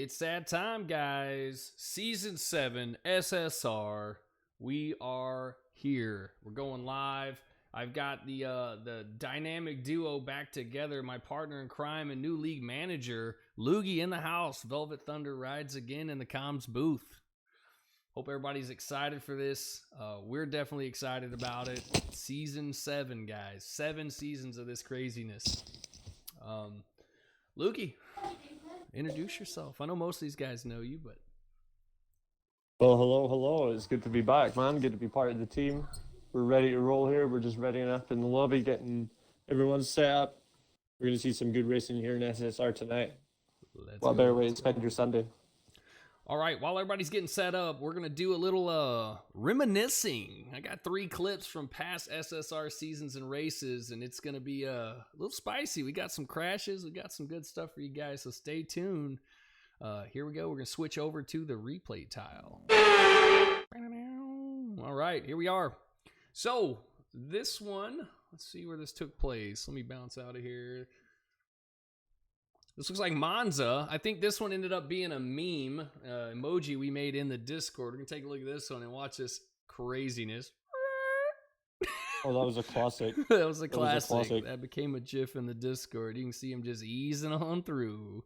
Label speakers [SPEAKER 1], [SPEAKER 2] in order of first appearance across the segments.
[SPEAKER 1] It's that time, guys. Season 7, SSR. We are here. We're going live. I've got the dynamic duo back together. My partner in crime and new league manager, Loogie, in the house. Velvet Thunder rides again in the comms booth. Hope everybody's excited for this. We're definitely excited about it. Season 7, guys. 7 seasons of this craziness. Loogie, introduce yourself. I know most of these guys know you, but...
[SPEAKER 2] Well, hello. It's good to be back, man. Good to be part of the team. We're ready to roll here. We're just readying up in the lobby, getting everyone set up. We're going to see some good racing here in SSR tonight. What better way to spend your Sunday?
[SPEAKER 1] All right, while everybody's getting set up, we're going to do a little reminiscing. I got 3 clips from past SSR seasons and races, and it's going to be a little spicy. We got some crashes. We got some good stuff for you guys, so stay tuned. Here we go. We're going to switch over to the replay tile. All right, here we are. So this one, let's see where this took place. Let me bounce out of here. This looks like Monza. I think this one ended up being a meme emoji we made in the Discord. We're going to take a look at this one and watch this craziness.
[SPEAKER 2] Oh, that was a classic.
[SPEAKER 1] That was a classic. That became a GIF in the Discord. You can see him just easing on through.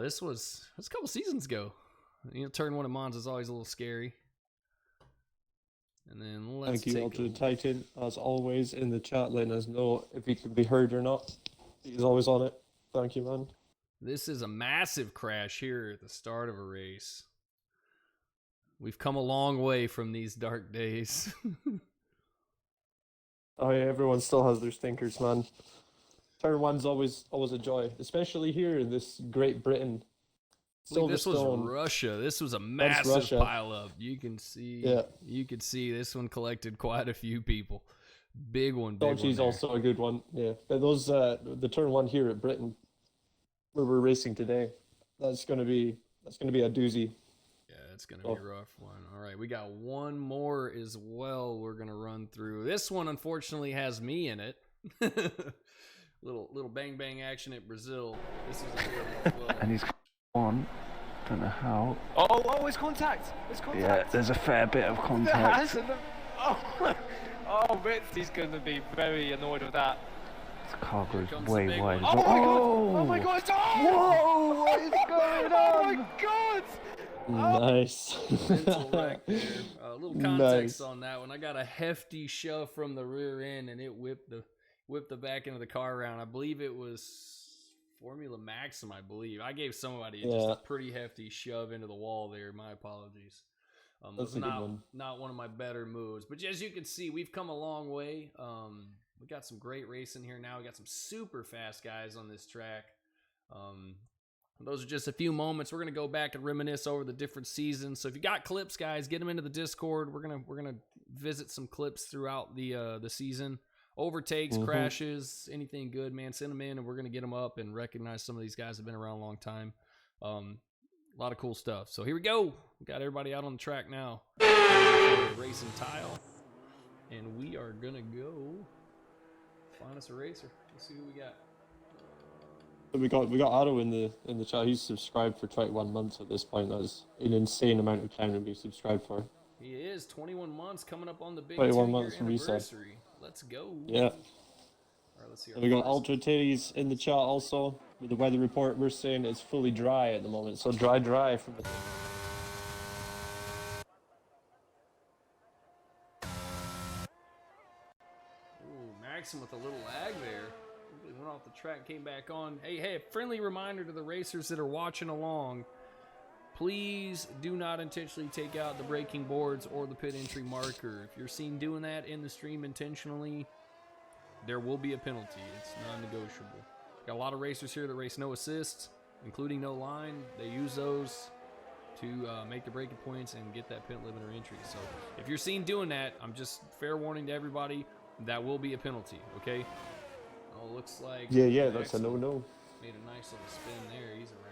[SPEAKER 1] This was a couple seasons ago. You know, turn 1 at Monza is always a little scary. And then let's
[SPEAKER 2] Thank you, Ultra Titan, as always, in the chat, letting us know if he can be heard or not. He's always on it. Thank you, man.
[SPEAKER 1] This is a massive crash here at the start of a race. We've come a long way from these dark days.
[SPEAKER 2] Oh yeah, everyone still has their stinkers, man. Turn 1's always a joy, especially here in this Great Britain.
[SPEAKER 1] This was Russia. This was a massive pileup. You can see.
[SPEAKER 2] Yeah.
[SPEAKER 1] You could see this one collected quite a few people. Big one.
[SPEAKER 2] Sochi's also a good one. Yeah, but those the turn 1 here at Britain, where we're racing today, that's gonna be a doozy.
[SPEAKER 1] Yeah, it's gonna be a rough one. All right, we got one more as well. We're gonna run through. This one unfortunately has me in it. little bang action at Brazil. This is a good one as well.
[SPEAKER 3] And he's on. Don't know how.
[SPEAKER 4] Oh, it's contact. It's contact.
[SPEAKER 3] Yeah, there's a fair bit of contact.
[SPEAKER 4] Oh, Ritzy's going to be very annoyed with that.
[SPEAKER 3] This car goes way wide.
[SPEAKER 4] Oh my god!
[SPEAKER 3] Whoa! What is going on?
[SPEAKER 4] Oh my god!
[SPEAKER 2] Nice.
[SPEAKER 1] Mental wreck there. A little context on that one. I got a hefty shove from the rear end, and it whipped the back end of the car around. I believe it was Formula Maxim, I believe. I gave somebody just a pretty hefty shove into the wall there. My apologies. That's not one of my better moves. But as you can see, we've come a long way. We got some great racing here now. We got some super fast guys on this track. Those are just a few moments. We're gonna go back and reminisce over the different seasons. So if you got clips, guys, get them into the Discord. We're gonna visit some clips throughout the season. Overtakes, crashes, anything good, man, send them in, and we're going to get them up and recognize some of these guys have been around a long time. A lot of cool stuff. So here we go. We got everybody out on the track now. Racing tile. And we are going to go find us a racer. Let's see who we got.
[SPEAKER 2] We got Arrow in the chat. He's subscribed for 21 months at this point. That's an insane amount of time to be subscribed for.
[SPEAKER 1] He is 21 months coming up on the big
[SPEAKER 2] 21
[SPEAKER 1] 2-year
[SPEAKER 2] months
[SPEAKER 1] anniversary. Let's go.
[SPEAKER 2] Yeah.
[SPEAKER 1] All right, let's see.
[SPEAKER 2] We got Ultra Titties in the chat also. With the weather report, we're saying it's fully dry at the moment. So dry from the...
[SPEAKER 1] Ooh, Maxim with a little lag there. He went off the track, came back on. Hey, a friendly reminder to the racers that are watching along. Please do not intentionally take out the braking boards or the pit entry marker. If you're seen doing that in the stream intentionally, there will be a penalty. It's non-negotiable. Got a lot of racers here that race no assists, including no line. They use those to make the braking points and get that pit limiter entry. So if you're seen doing that, I'm just fair warning to everybody, that will be a penalty, okay? Oh, looks like...
[SPEAKER 2] Yeah, that's a no-no.
[SPEAKER 1] Made a nice little spin there. He's around.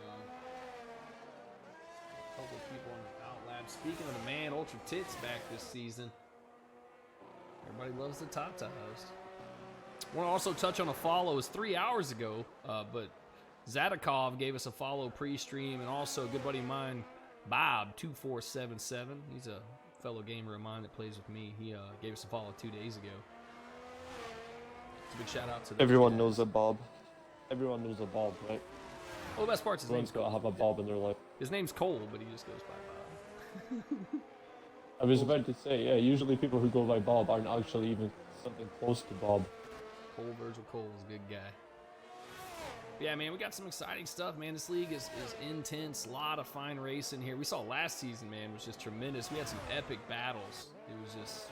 [SPEAKER 1] Couple of people on the outlap. Speaking of the man, Ultra Tits back this season. Everybody loves the Tata host. I want to also touch on a follow. It was 3 hours ago, but Zadakov gave us a follow pre-stream, and also a good buddy of mine, Bob2477. He's a fellow gamer of mine that plays with me. He gave us a follow 2 days ago. It's a big shout out to those
[SPEAKER 2] Everyone
[SPEAKER 1] guys.
[SPEAKER 2] knows a Bob. Everyone knows a Bob, right?
[SPEAKER 1] Well, the best part's his name's
[SPEAKER 2] Everyone's got to
[SPEAKER 1] Cole.
[SPEAKER 2] have a Bob in their life.
[SPEAKER 1] His name's Cole, but he just goes by Bob.
[SPEAKER 2] I was about to say, yeah, usually people who go by Bob aren't actually even something close to Bob.
[SPEAKER 1] Cole, Virgil Cole is a good guy. Yeah, man, we got some exciting stuff, man. This league is intense. A lot of fine racing here. We saw last season, man, was just tremendous. We had some epic battles. It was just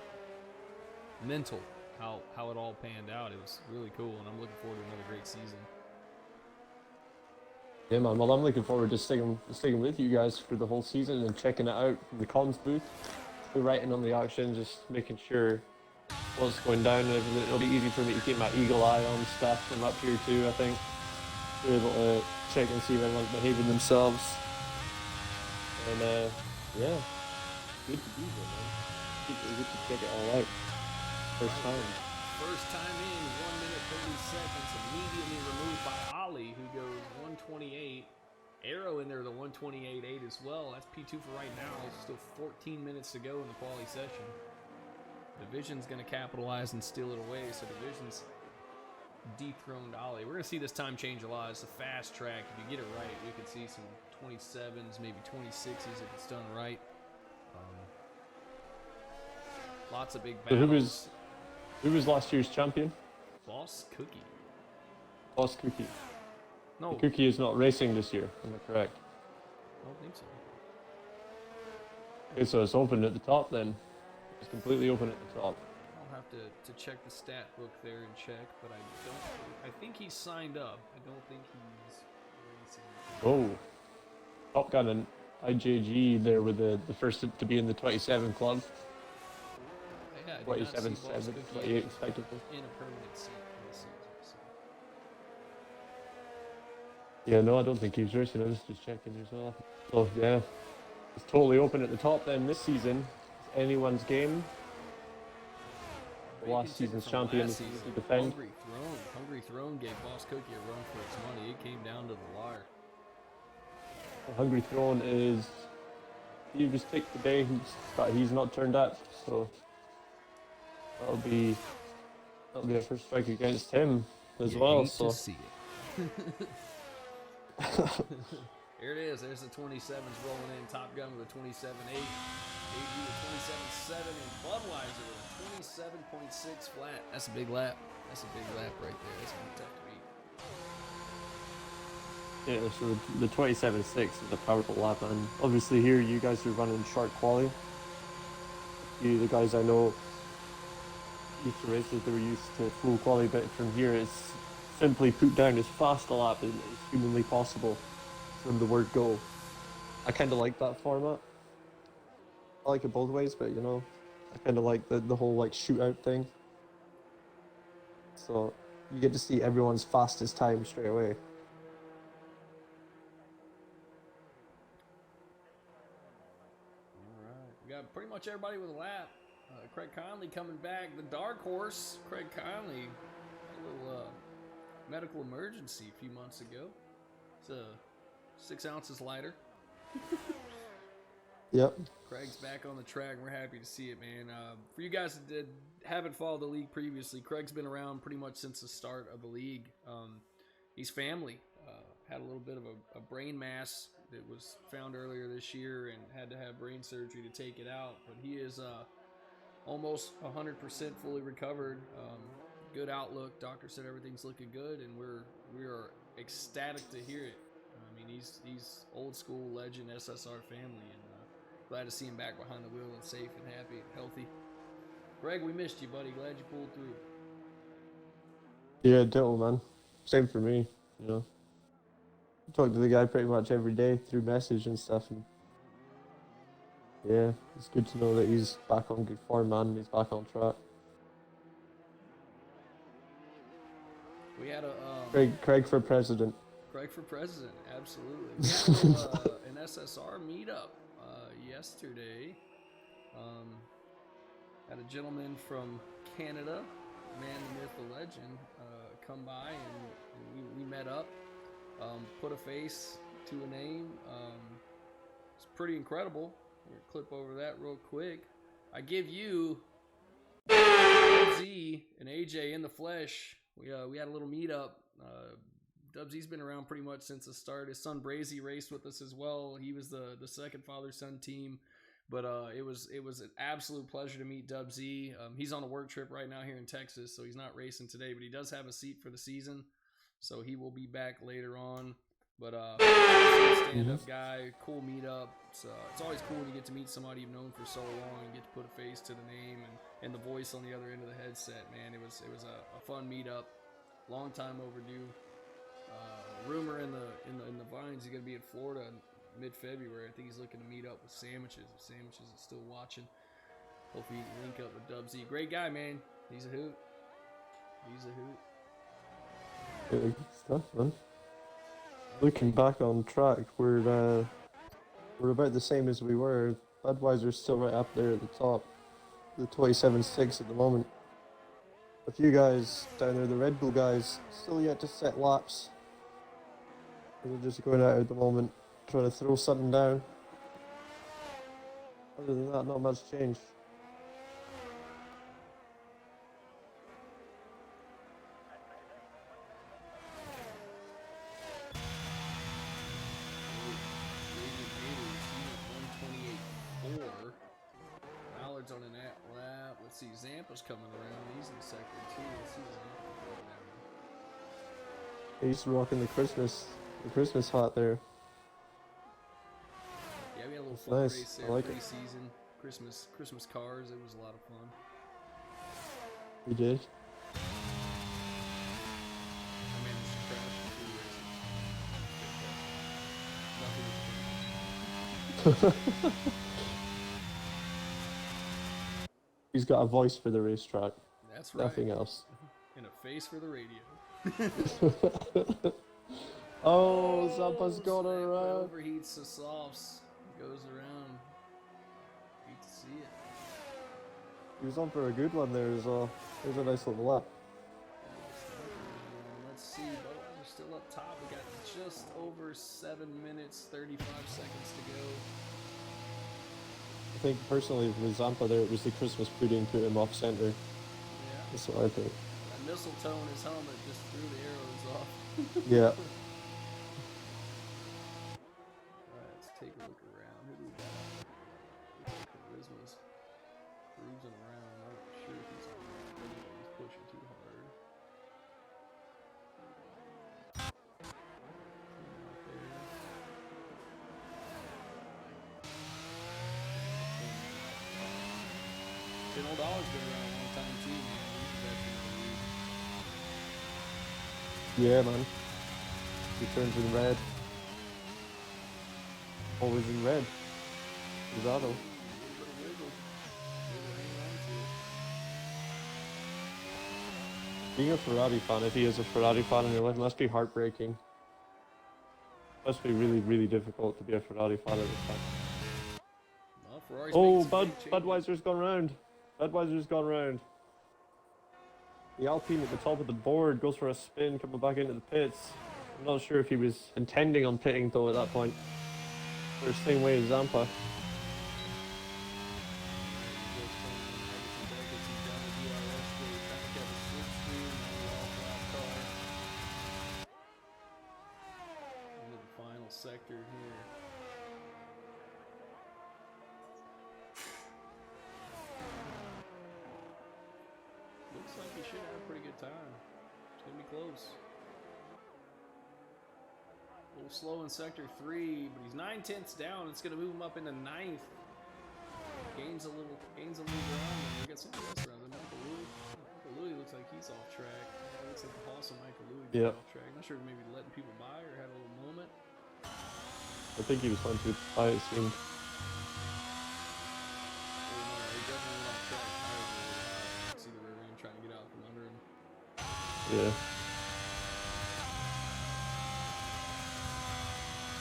[SPEAKER 1] mental how it all panned out. It was really cool, and I'm looking forward to another great season.
[SPEAKER 2] Yeah, man. Well, I'm looking forward to sticking with you guys for the whole season and checking it out from the comms booth. We're writing on the action, just making sure what's going down and everything. It'll be easy for me to keep my eagle eye on stuff from up here too, I think. Be able to check and see if everyone's behaving themselves. And yeah, good to be here, man. Good to check it all out. First time.
[SPEAKER 1] First time in, 1 minute 30 seconds, immediately removed by Ollie, who goes 128. Arrow in there, the 128.8 as well. That's P2 for right now. Still 14 minutes to go in the quali session. Division's going to capitalize and steal it away, so Division's dethroned Ollie. We're going to see this time change a lot. It's a fast track. If you get it right, we could see some 27s, maybe 26s if it's done right. Lots of big
[SPEAKER 2] So
[SPEAKER 1] battles.
[SPEAKER 2] who was last year's champion?
[SPEAKER 1] Boss Cookie.
[SPEAKER 2] Boss Cookie.
[SPEAKER 1] No,
[SPEAKER 2] Cookie is not racing this year, am I correct?
[SPEAKER 1] I don't think so.
[SPEAKER 2] Okay, so it's open at the top then. It's completely open at the top.
[SPEAKER 1] I'll have to check the stat book there and check, but I think he's signed up. I don't think he's racing.
[SPEAKER 2] Oh. Top Gun and IJG there with the first to be in the 27 club.
[SPEAKER 1] Yeah, I did not
[SPEAKER 2] 27,
[SPEAKER 1] see Boss
[SPEAKER 2] 7,
[SPEAKER 1] Cookie
[SPEAKER 2] 28 respectively.
[SPEAKER 1] in a permanent seat for the season. So.
[SPEAKER 2] Yeah, no, I don't think he's racing. I was just checking as well. So yeah, it's totally open at the top then this season. It's anyone's game. The last season's champion is to defend.
[SPEAKER 1] Hungry Throne gave Boss Cookie a run for its money. It came down to the wire.
[SPEAKER 2] Hungry Throne is he was picked today. He's not turned up, so that'll be our first strike against him as well.
[SPEAKER 1] hate
[SPEAKER 2] So
[SPEAKER 1] to see it. Here it is. There's the 27s rolling in. Top Gun with a 27.8. AG with 27.7. And Budweiser with a 27.6 flat. That's a big lap. That's a big lap right there. That's going to be tough to beat.
[SPEAKER 2] yeah, so the 27.6 is a powerful lap, and obviously here you guys are running short quali. The guys I know used to races, they were used to full quali, but from here it's simply put down as fast a lap as humanly possible from the word go. I kind of like that format. I like it both ways, but you know, I kind of like the whole like shootout thing. So you get to see everyone's fastest time straight away.
[SPEAKER 1] All right. We got pretty much everybody with a lap. Craig Conley coming back. The dark horse, Craig Conley, had a little medical emergency a few months ago. It's 6 ounces lighter.
[SPEAKER 2] Yep.
[SPEAKER 1] Craig's back on the track. We're happy to see it, man. For you guys that haven't followed the league previously, Craig's been around pretty much since the start of the league. He's family. Had a little bit of a brain mass that was found earlier this year and had to have brain surgery to take it out. But he is almost 100% fully recovered. Good outlook. Doctor said everything's looking good, and we are ecstatic to hear it. I mean, he's old school legend SSR family, and glad to see him back behind the wheel and safe and happy and healthy. Greg, we missed you, buddy. Glad you pulled through.
[SPEAKER 2] Yeah, ditto, man. Same for me, you know. I talk to the guy pretty much every day through message and stuff, and yeah, it's good to know that he's back on good form, man, and he's back on track.
[SPEAKER 1] We had
[SPEAKER 2] Craig for president.
[SPEAKER 1] Craig for president, absolutely. We had a little, an SSR meetup yesterday. Had a gentleman from Canada, man, the myth, the legend, come by, and we met up. put a face to a name. It's pretty incredible. We're gonna clip over that real quick. I give you Z and AJ in the flesh. We had a little meetup. Dubsy's been around pretty much since the start. His son Brazy raced with us as well. He was the second father-son team. But it was an absolute pleasure to meet Dubsy. He's on a work trip right now here in Texas, so he's not racing today, but he does have a seat for the season, so he will be back later on. But stand-up guy, cool meetup. It's always cool when you get to meet somebody you've known for so long and get to put a face to the name and the voice on the other end of the headset. Man, it was a fun meetup, long time overdue. Rumor in the vines he's gonna be in Florida mid-February. I think he's looking to meet up with Sandwiches. If Sandwiches is still watching, hopefully he can link up with Dubsy. Great guy, man. He's a hoot.
[SPEAKER 2] Good stuff, man. Looking back on track, we're about the same as we were. Budweiser's still right up there at the top, the 27.6 at the moment. A few guys down there, the Red Bull guys, still yet to set laps. They're just going out at the moment, trying to throw something down. Other than that, not much change.
[SPEAKER 1] Mallard's on an lap. Let's see, Zampa's coming around. He's in sector 2. Let's see Zampa going down.
[SPEAKER 2] He's rocking the Christmas hat there.
[SPEAKER 1] Yeah, we had a little
[SPEAKER 2] That's
[SPEAKER 1] fun
[SPEAKER 2] nice.
[SPEAKER 1] race
[SPEAKER 2] I
[SPEAKER 1] there,
[SPEAKER 2] like it.
[SPEAKER 1] pre-season. Christmas cars. It was a lot of fun.
[SPEAKER 2] We did.
[SPEAKER 1] I managed to crash in 2 races. Nothing.
[SPEAKER 2] He's got a voice for the racetrack.
[SPEAKER 1] That's right.
[SPEAKER 2] Nothing else.
[SPEAKER 1] And a face for the radio.
[SPEAKER 2] Oh, Zampa's got
[SPEAKER 1] snap,
[SPEAKER 2] around.
[SPEAKER 1] overheats the softs. Goes around. Hate to see it.
[SPEAKER 2] He was on for a good one there as well. There's a nice little lap.
[SPEAKER 1] Let's see, Budweiser's still up top. We got just over 7 minutes, 35 seconds to go.
[SPEAKER 2] I think personally with Zampa there, it was the Christmas pudding put him off center.
[SPEAKER 1] Yeah.
[SPEAKER 2] That's what I think.
[SPEAKER 1] That mistletoe in his helmet just threw the arrows off.
[SPEAKER 2] Yeah.
[SPEAKER 1] Alright, let's take a look around. Who do we got? Looks like Charisma's cruising around. I'm not sure if he's on the but he's pushing too hard. Out there. $10 been around a long time too, man. He's actually in the lead.
[SPEAKER 2] Yeah, man. He turns in red. Always in red. Rosado. Being a Ferrari fan, if he is a Ferrari fan in your life, must be heartbreaking. Must be really, really difficult to be a Ferrari fan at this time.
[SPEAKER 1] Well, Ferrari's
[SPEAKER 2] Oh,
[SPEAKER 1] making some big changes.
[SPEAKER 2] Budweiser's gone round. Budweiser's gone round. The Alpine at the top of the board goes for a spin, coming back into the pits. I'm not sure if he was intending on pitting though at that point. They're the same way as Zampa.
[SPEAKER 1] Into the final sector here. Looks like he should have a pretty good time. It's gonna be close. A little slow in sector 3, but he's 9/10 down. It's gonna move him up into 9th. Gains a little ground, and we got something else around there. Michael Louis. Michael Louis looks like he's off track. Looks like the boss of Michael Louis being
[SPEAKER 2] Yep.
[SPEAKER 1] off track. Not sure if maybe letting people by or had a little moment.
[SPEAKER 2] I think he was trying to buy it seemed.
[SPEAKER 1] They definitely went off track. Tires were really high. See the rear end trying to get out from under him.
[SPEAKER 2] Yeah.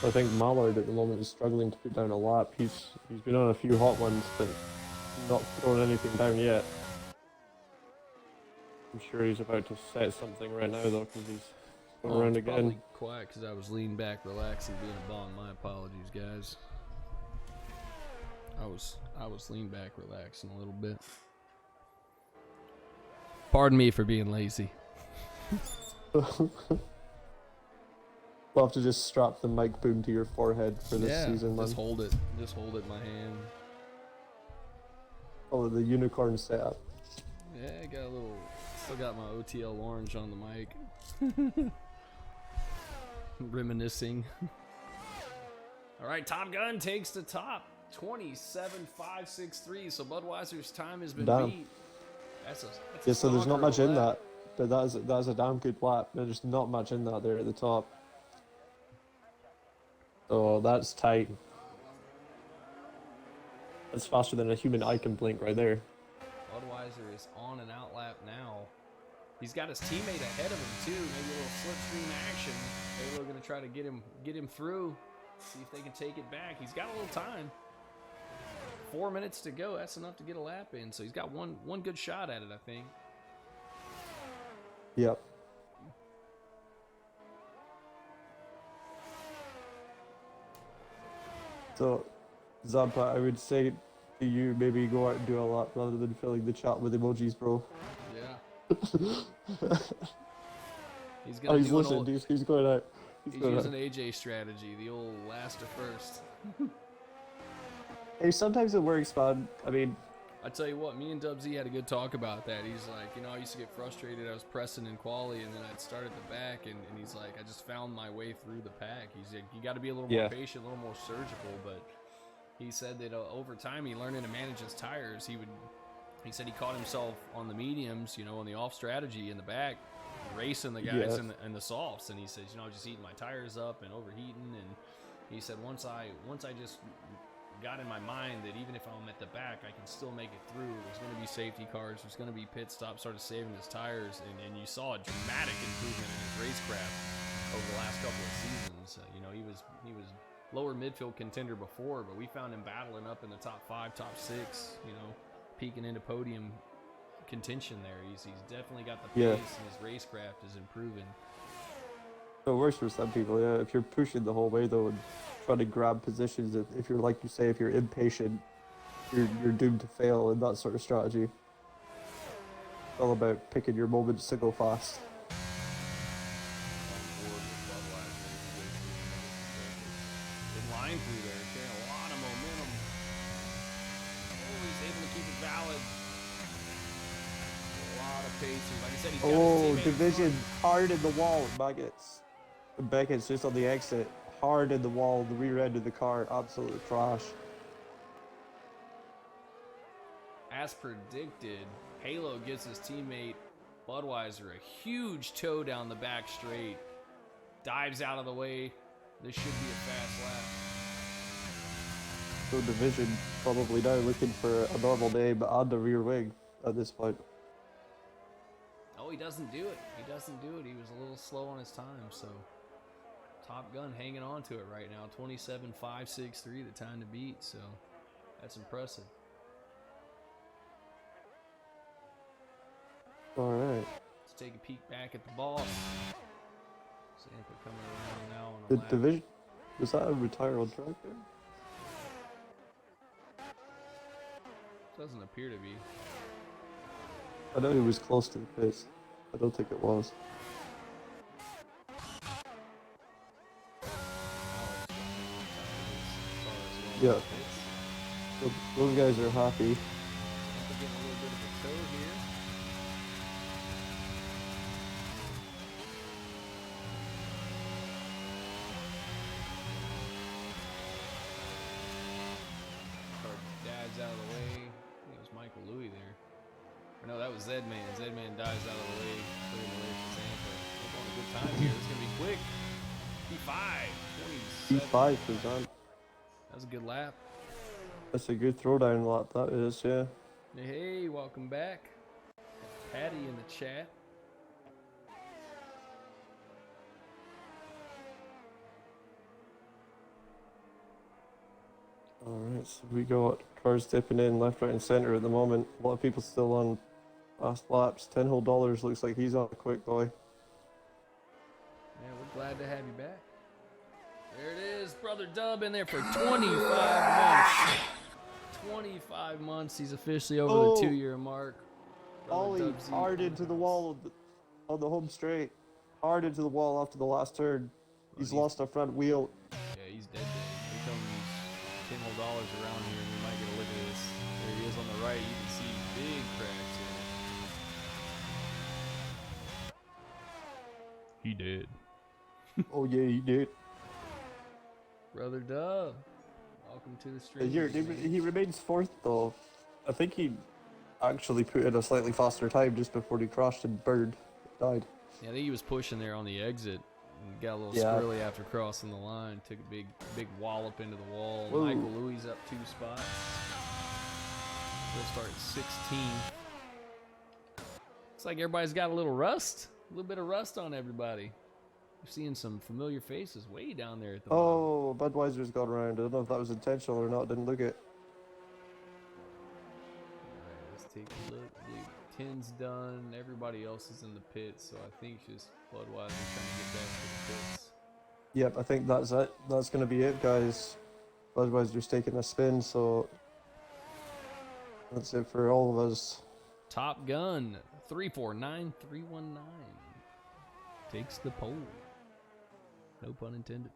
[SPEAKER 2] I think Mallard at the moment is struggling to put down a lap. He's been on a few hot ones, but not throwing anything down yet. I'm sure he's about to set something right now though, because he's Around
[SPEAKER 1] it's
[SPEAKER 2] again.
[SPEAKER 1] probably quiet because I was leaning back, relaxing, being a bum. My apologies, guys. I was leaning back, relaxing a little bit. Pardon me for being lazy.
[SPEAKER 2] We'll have to just strap the mic boom to your forehead for this season, man.
[SPEAKER 1] Just hold it. Just hold it in my hand.
[SPEAKER 2] Oh, the unicorn setup.
[SPEAKER 1] Yeah, I got a little. Still got my OTL orange on the mic. Reminiscing. All right, Top Gun takes the top. 27.563. So Budweiser's time has been
[SPEAKER 2] Damn.
[SPEAKER 1] beat. That's a
[SPEAKER 2] Yeah, so there's not
[SPEAKER 1] stonker
[SPEAKER 2] much in
[SPEAKER 1] lap.
[SPEAKER 2] that. But that is a damn good lap. There's not much in that there at the top. Oh, that's tight. That's faster than a human eye can blink right there.
[SPEAKER 1] Budweiser is on an out lap now. He's got his teammate ahead of him too. Maybe a little slipstream action. Maybe we're gonna try to get him through. See if they can take it back. He's got a little time. 4 minutes to go. That's enough to get a lap in. So he's got one good shot at it, I think.
[SPEAKER 2] Yep. So, Zampa, I would say to you, maybe go out and do a lap rather than filling the chat with emojis, bro.
[SPEAKER 1] Yeah. He's
[SPEAKER 2] Oh,
[SPEAKER 1] gonna
[SPEAKER 2] he's
[SPEAKER 1] do an
[SPEAKER 2] listening.
[SPEAKER 1] old,
[SPEAKER 2] He's going out.
[SPEAKER 1] he's
[SPEAKER 2] going
[SPEAKER 1] using
[SPEAKER 2] out.
[SPEAKER 1] AJ strategy, the old last to first.
[SPEAKER 2] Hey, sometimes it works, man. I mean,
[SPEAKER 1] I tell you what, me and Dubsy had a good talk about that. He's like, you know, I used to get frustrated. I was pressing in quali, and then I'd start at the back, and he's like, I just found my way through the pack. He's like, you got to be a little more
[SPEAKER 2] Yeah.
[SPEAKER 1] patient, a little more surgical. But he said that over time, he learned to manage his tires. He said he caught himself on the mediums, you know, on the off strategy in the back, racing the guys
[SPEAKER 2] Yeah.
[SPEAKER 1] in the softs. And he says, you know, just eating my tires up and overheating. And he said once I just got in my mind that even if I'm at the back, I can still make it through. There's going to be safety cars. There's going to be pit stops. Started saving his tires, and you saw a dramatic improvement in his racecraft over the last couple of seasons. You know, he was lower midfield contender before, but we found him battling up in the top 5, top 6. You know, peeking into podium contention there. He's definitely got the pace,
[SPEAKER 2] Yeah.
[SPEAKER 1] and his racecraft is improving.
[SPEAKER 2] it works for some people, yeah. If you're pushing the whole way, though, and trying to grab positions, if you're, like you say, if you're impatient, you're doomed to fail in that sort of strategy. It's all about picking your moments to go fast.
[SPEAKER 1] Good line through there, carrying a lot of momentum. Oh, he's able to keep it valid. A lot of paces. Like I said, he's got his
[SPEAKER 2] Oh,
[SPEAKER 1] teammate in
[SPEAKER 2] division
[SPEAKER 1] front.
[SPEAKER 2] hard in the wall, Beckett's just on the exit, hard in the wall, the rear end of the car, absolute trash.
[SPEAKER 1] As predicted, Halo gives his teammate Budweiser a huge toe down the back straight. Dives out of the way. This should be a fast lap.
[SPEAKER 2] So division probably now looking for a normal name and a rear wing at this point.
[SPEAKER 1] Oh, he doesn't do it. He doesn't do it. He was a little slow on his time, so Top Gun hanging on to it right now. 27.563, the time to beat, so that's impressive.
[SPEAKER 2] All right.
[SPEAKER 1] Let's take a peek back at the boss. Sampa coming around now on a
[SPEAKER 2] The
[SPEAKER 1] lap.
[SPEAKER 2] division, was that a retire on track there?
[SPEAKER 1] Doesn't appear to be.
[SPEAKER 2] I know he was close to the pace. I don't think it was. Yeah. Those guys are happy.
[SPEAKER 1] Sampa getting a little bit of a toe here. Car dives out of the way. I think it was Michael Louis there. Or no, that was Zedman. Zedman dives out of the way, clearing the way for Zampa. We're going a good time here. It's going to be quick. P5. 27.
[SPEAKER 2] P5 for Zan.
[SPEAKER 1] That was a good lap.
[SPEAKER 2] That's a good throwdown lap, that is, yeah.
[SPEAKER 1] Hey, welcome back. Patty in the chat.
[SPEAKER 2] Alright, so we got cars dipping in left, right, and center at the moment. A lot of people still on fast laps. $10 whole looks like he's on a quick boy.
[SPEAKER 1] Man, we're glad to have you back. There it is, Brother Dub in there for 25 months. 25 months. He's officially over the 2-year mark. Brother
[SPEAKER 2] Ollie
[SPEAKER 1] Dub Z,
[SPEAKER 2] hard into the wall on the home straight. Hard into the wall after the last turn. He's lost a front wheel.
[SPEAKER 1] Yeah, he's dead. Here comes $10 more around here, and we might get a look at this. There he is on the right. You can see big cracks here. He did.
[SPEAKER 2] Oh yeah, he did.
[SPEAKER 1] Brother Dub, welcome to the stream.
[SPEAKER 2] He remains fourth though. I think he actually put in a slightly faster time just before he crashed and died.
[SPEAKER 1] Yeah, I think he was pushing there on the exit and got a little
[SPEAKER 2] Yeah.
[SPEAKER 1] squirrely after crossing the line. Took a big wallop into the wall.
[SPEAKER 2] Whoa.
[SPEAKER 1] Michael Louis up 2 spots. He'll start 16th. Looks like everybody's got a little bit of rust on everybody. We're seeing some familiar faces way down there at the bottom.
[SPEAKER 2] Oh, Budweiser's gone around. I don't know if that was intentional or not. Didn't look it.
[SPEAKER 1] Alright, let's take a look. I believe 10's done. Everybody else is in the pits, so I think it's just Budweiser trying to get back to the pits.
[SPEAKER 2] Yep, I think that's it. That's gonna be it, guys. Budweiser's taking a spin, so that's it for all of us.
[SPEAKER 1] Top Gun 349319 takes the pole. No pun intended.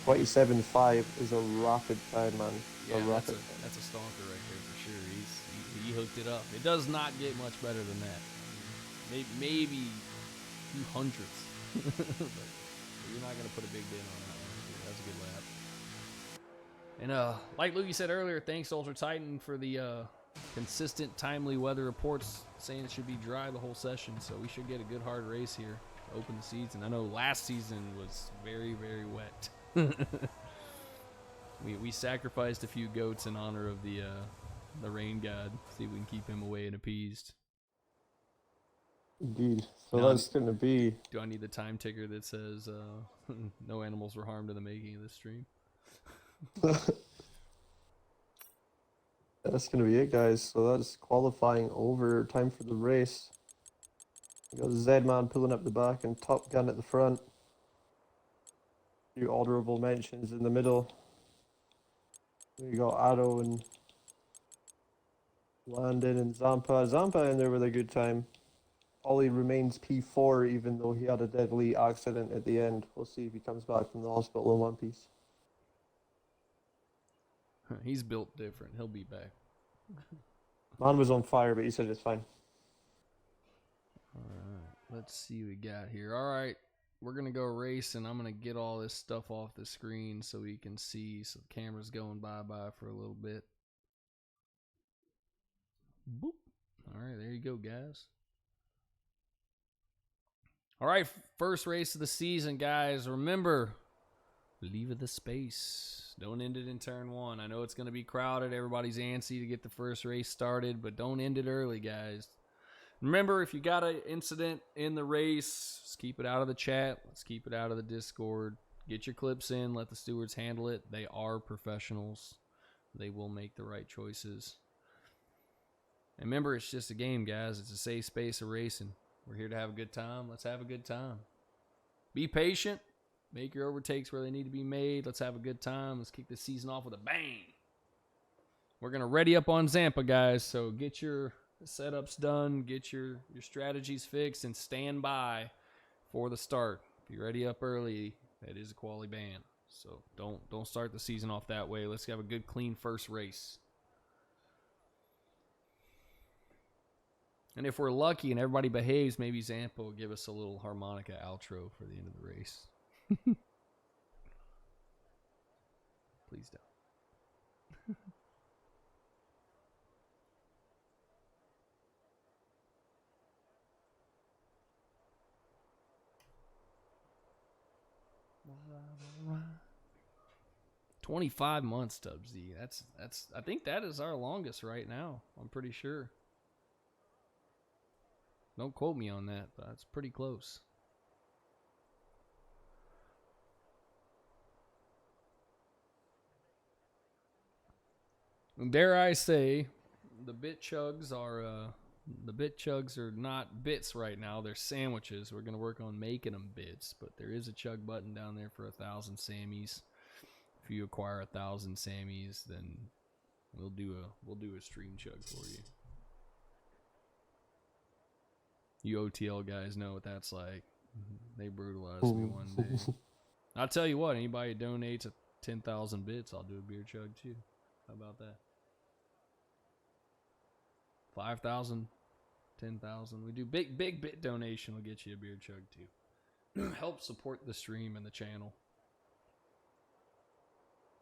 [SPEAKER 2] 27.5 is a rapid time, man.
[SPEAKER 1] Yeah,
[SPEAKER 2] a
[SPEAKER 1] that's
[SPEAKER 2] rapid
[SPEAKER 1] a stonker right there for sure. He hooked it up. It does not get much better than that. Maybe a few hundredths. But you're not gonna put a big dent on that one. That's a good lap. And like Lukey said earlier, thanks Ultra Titan for the consistent, timely weather reports saying it should be dry the whole session. So we should get a good hard race here to open the season. I know last season was very, very wet. We sacrificed a few goats in honor of the rain god. See if we can keep him away and appeased.
[SPEAKER 2] Indeed. So
[SPEAKER 1] No.
[SPEAKER 2] that's gonna be.
[SPEAKER 1] Do I need the time ticker that says no animals were harmed in the making of this stream?
[SPEAKER 2] That's gonna be it, guys. So that's qualifying over. Time for the race. We got Z-Man pulling up the back and Top Gun at the front. Few honorable mentions in the middle. We got Arrow and Landon and Zampa. Zampa in there with a good time. Ollie remains P4 even though he had a deadly accident at the end. We'll see if he comes back from the hospital in one piece.
[SPEAKER 1] He's built different. He'll be back.
[SPEAKER 2] Man was on fire, but he said it's fine.
[SPEAKER 1] Alright, let's see what we got here. Alright, we're going to go racing. I'm going to get all this stuff off the screen so we can see. So the camera's going bye-bye for a little bit. Boop. Alright, there you go, guys. Alright, first race of the season, guys. Remember, leave the space. Don't end it in turn 1. I know it's going to be crowded. Everybody's antsy to get the first race started, but don't end it early, guys. Remember, if you got an incident in the race, just keep it out of the chat. Let's keep it out of the Discord. Get your clips in. Let the stewards handle it. They are professionals. They will make the right choices. And remember, it's just a game, guys. It's a safe space of racing. We're here to have a good time. Let's have a good time. Be patient. Make your overtakes where they need to be made. Let's have a good time. Let's kick the season off with a bang. We're going to ready up on Zampa, guys. So get your setups done. Get your strategies fixed and stand by for the start. If you're ready up early, that is a quality ban. So don't start the season off that way. Let's have a good, clean first race. And if we're lucky and everybody behaves, maybe Zampa will give us a little harmonica outro for the end of the race. Please don't. $25 months, Tubbsy. That's I think that is our longest right now. I'm pretty sure. Don't quote me on that, but it's pretty close. And dare I say, the bit chugs are The bit chugs are not bits right now. They're sandwiches. We're going to work on making them bits, but there is a chug button down there for 1,000 Sammys. If you acquire 1,000 Sammys, then we'll do a stream chug for you. You OTL guys know what that's like. They brutalized me one day. I'll tell you what, anybody who donates 10,000 bits, I'll do a beer chug too. How about that? 5,000, 10,000. We do big bit donation will get you a beer chug too. Help support the stream and the channel.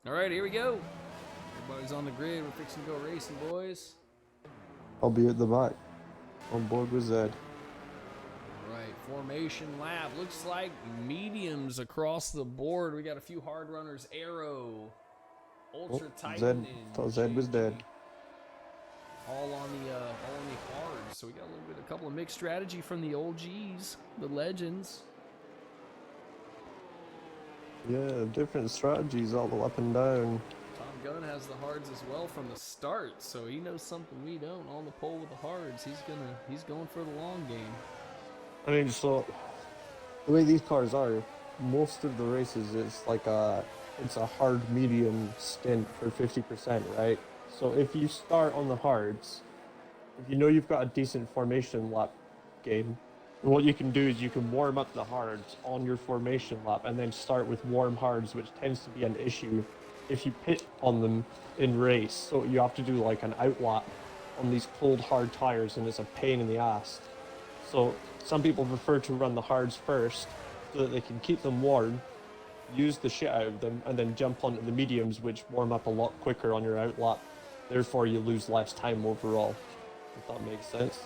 [SPEAKER 1] All right, here we go. Everybody's on the grid. We're fixing to go racing, boys.
[SPEAKER 2] I'll be at the back. On board with Zed.
[SPEAKER 1] All right, formation lap. Looks like mediums across the board. We got a few hard runners. Arrow, Ultra Titan.
[SPEAKER 2] Zed, thought Zed was dead.
[SPEAKER 1] All on the cards. So we got a couple of mixed strategy from the OGs, the legends.
[SPEAKER 2] Yeah, different strategies all the way up and down.
[SPEAKER 1] Tom Gunn has the hards as well from the start, so he knows something we don't. On the pole with the hards, he's going for the long game.
[SPEAKER 2] I mean, so the way these cars are, most of the races it's a hard medium stint for 50%, right? So if you start on the hards, if you know you've got a decent formation lap game, what you can do is you can warm up the hards on your formation lap and then start with warm hards, which tends to be an issue if you pit on them in race. So you have to do like an out lap on these cold hard tires, and it's a pain in the ass. So some people prefer to run the hards first so that they can keep them warm, use the shit out of them, and then jump onto the mediums, which warm up a lot quicker on your out lap. Therefore, you lose less time overall, if that makes sense.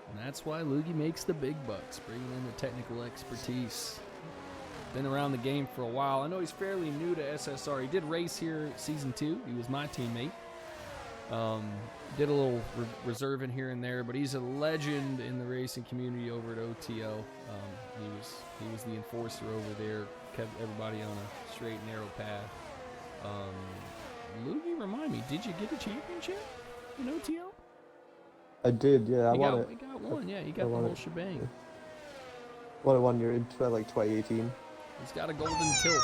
[SPEAKER 1] And that's why Loogie makes the big bucks, bringing in the technical expertise. Been around the game for a while. I know he's fairly new to SSR. He did race here season 2. He was my teammate. Did a little reserving here and there, but he's a legend in the racing community over at OTL. He was the enforcer over there, kept everybody on a straight and narrow path. Loogie, remind me, did you get a championship in OTL?
[SPEAKER 2] I did, yeah. I won it.
[SPEAKER 1] We got one, yeah. You got the whole shebang.
[SPEAKER 2] Yeah. Won it 1 year in 2018.
[SPEAKER 1] He's got a golden kilt.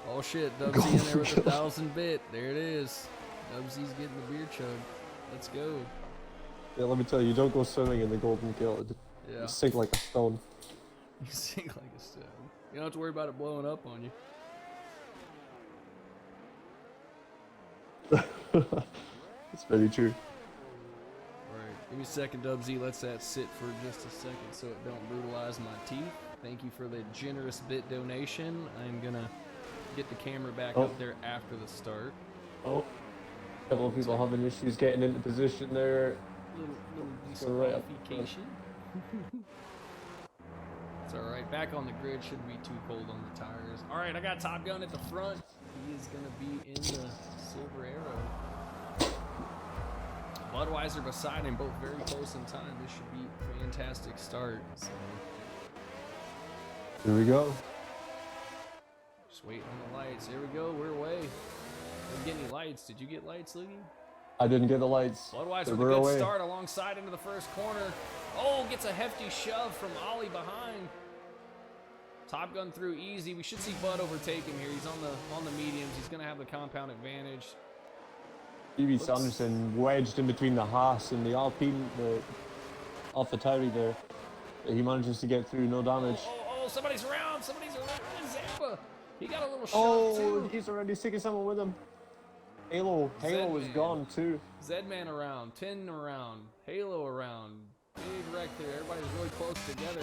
[SPEAKER 1] Oh shit, Dubsy in there with 1,000 bit. There it is. Dubsy's getting the beer chug. Let's go.
[SPEAKER 2] Yeah, let me tell you, don't go swimming in the golden kilt.
[SPEAKER 1] Yeah.
[SPEAKER 2] You sink like a stone.
[SPEAKER 1] You sink like a stone. You don't have to worry about it blowing up on you.
[SPEAKER 2] It's very true.
[SPEAKER 1] Alright, give me a second, Dubsy. Let that sit for just a second so it don't brutalize my teeth. Thank you for the generous bit donation. I'm gonna get the camera back up there after the start.
[SPEAKER 2] Oh, a couple of people having issues getting into position there.
[SPEAKER 1] Little
[SPEAKER 2] right up.
[SPEAKER 1] disqualification. It's alright. Back on the grid, shouldn't be too cold on the tires. Alright, I got Top Gun at the front. He is gonna be in the Silver Arrow. Budweiser beside him, both very close in time. This should be a fantastic start. So
[SPEAKER 2] Here we go.
[SPEAKER 1] just waiting on the lights. Here we go. We're away. Didn't get any lights. Did you get lights, Loogie?
[SPEAKER 2] I didn't get the lights.
[SPEAKER 1] Budweiser
[SPEAKER 2] They
[SPEAKER 1] with a
[SPEAKER 2] were
[SPEAKER 1] good
[SPEAKER 2] away.
[SPEAKER 1] start alongside into the first corner. Oh, gets a hefty shove from Ollie behind. Top Gun through easy. We should see Bud overtake him here. He's on the mediums. He's going to have the compound advantage.
[SPEAKER 2] E.B. Sanderson wedged in between the Haas and the Alpine, the AlphaTauri there. He manages to get through, no damage.
[SPEAKER 1] Oh, somebody's around. Somebody's around. Zampa. He got a little shove
[SPEAKER 2] Oh,
[SPEAKER 1] too.
[SPEAKER 2] he's already taking someone with him. Halo was
[SPEAKER 1] Zedman.
[SPEAKER 2] gone too.
[SPEAKER 1] Zedman around. 10 around. Halo around. Big wreck there. Everybody's really close together.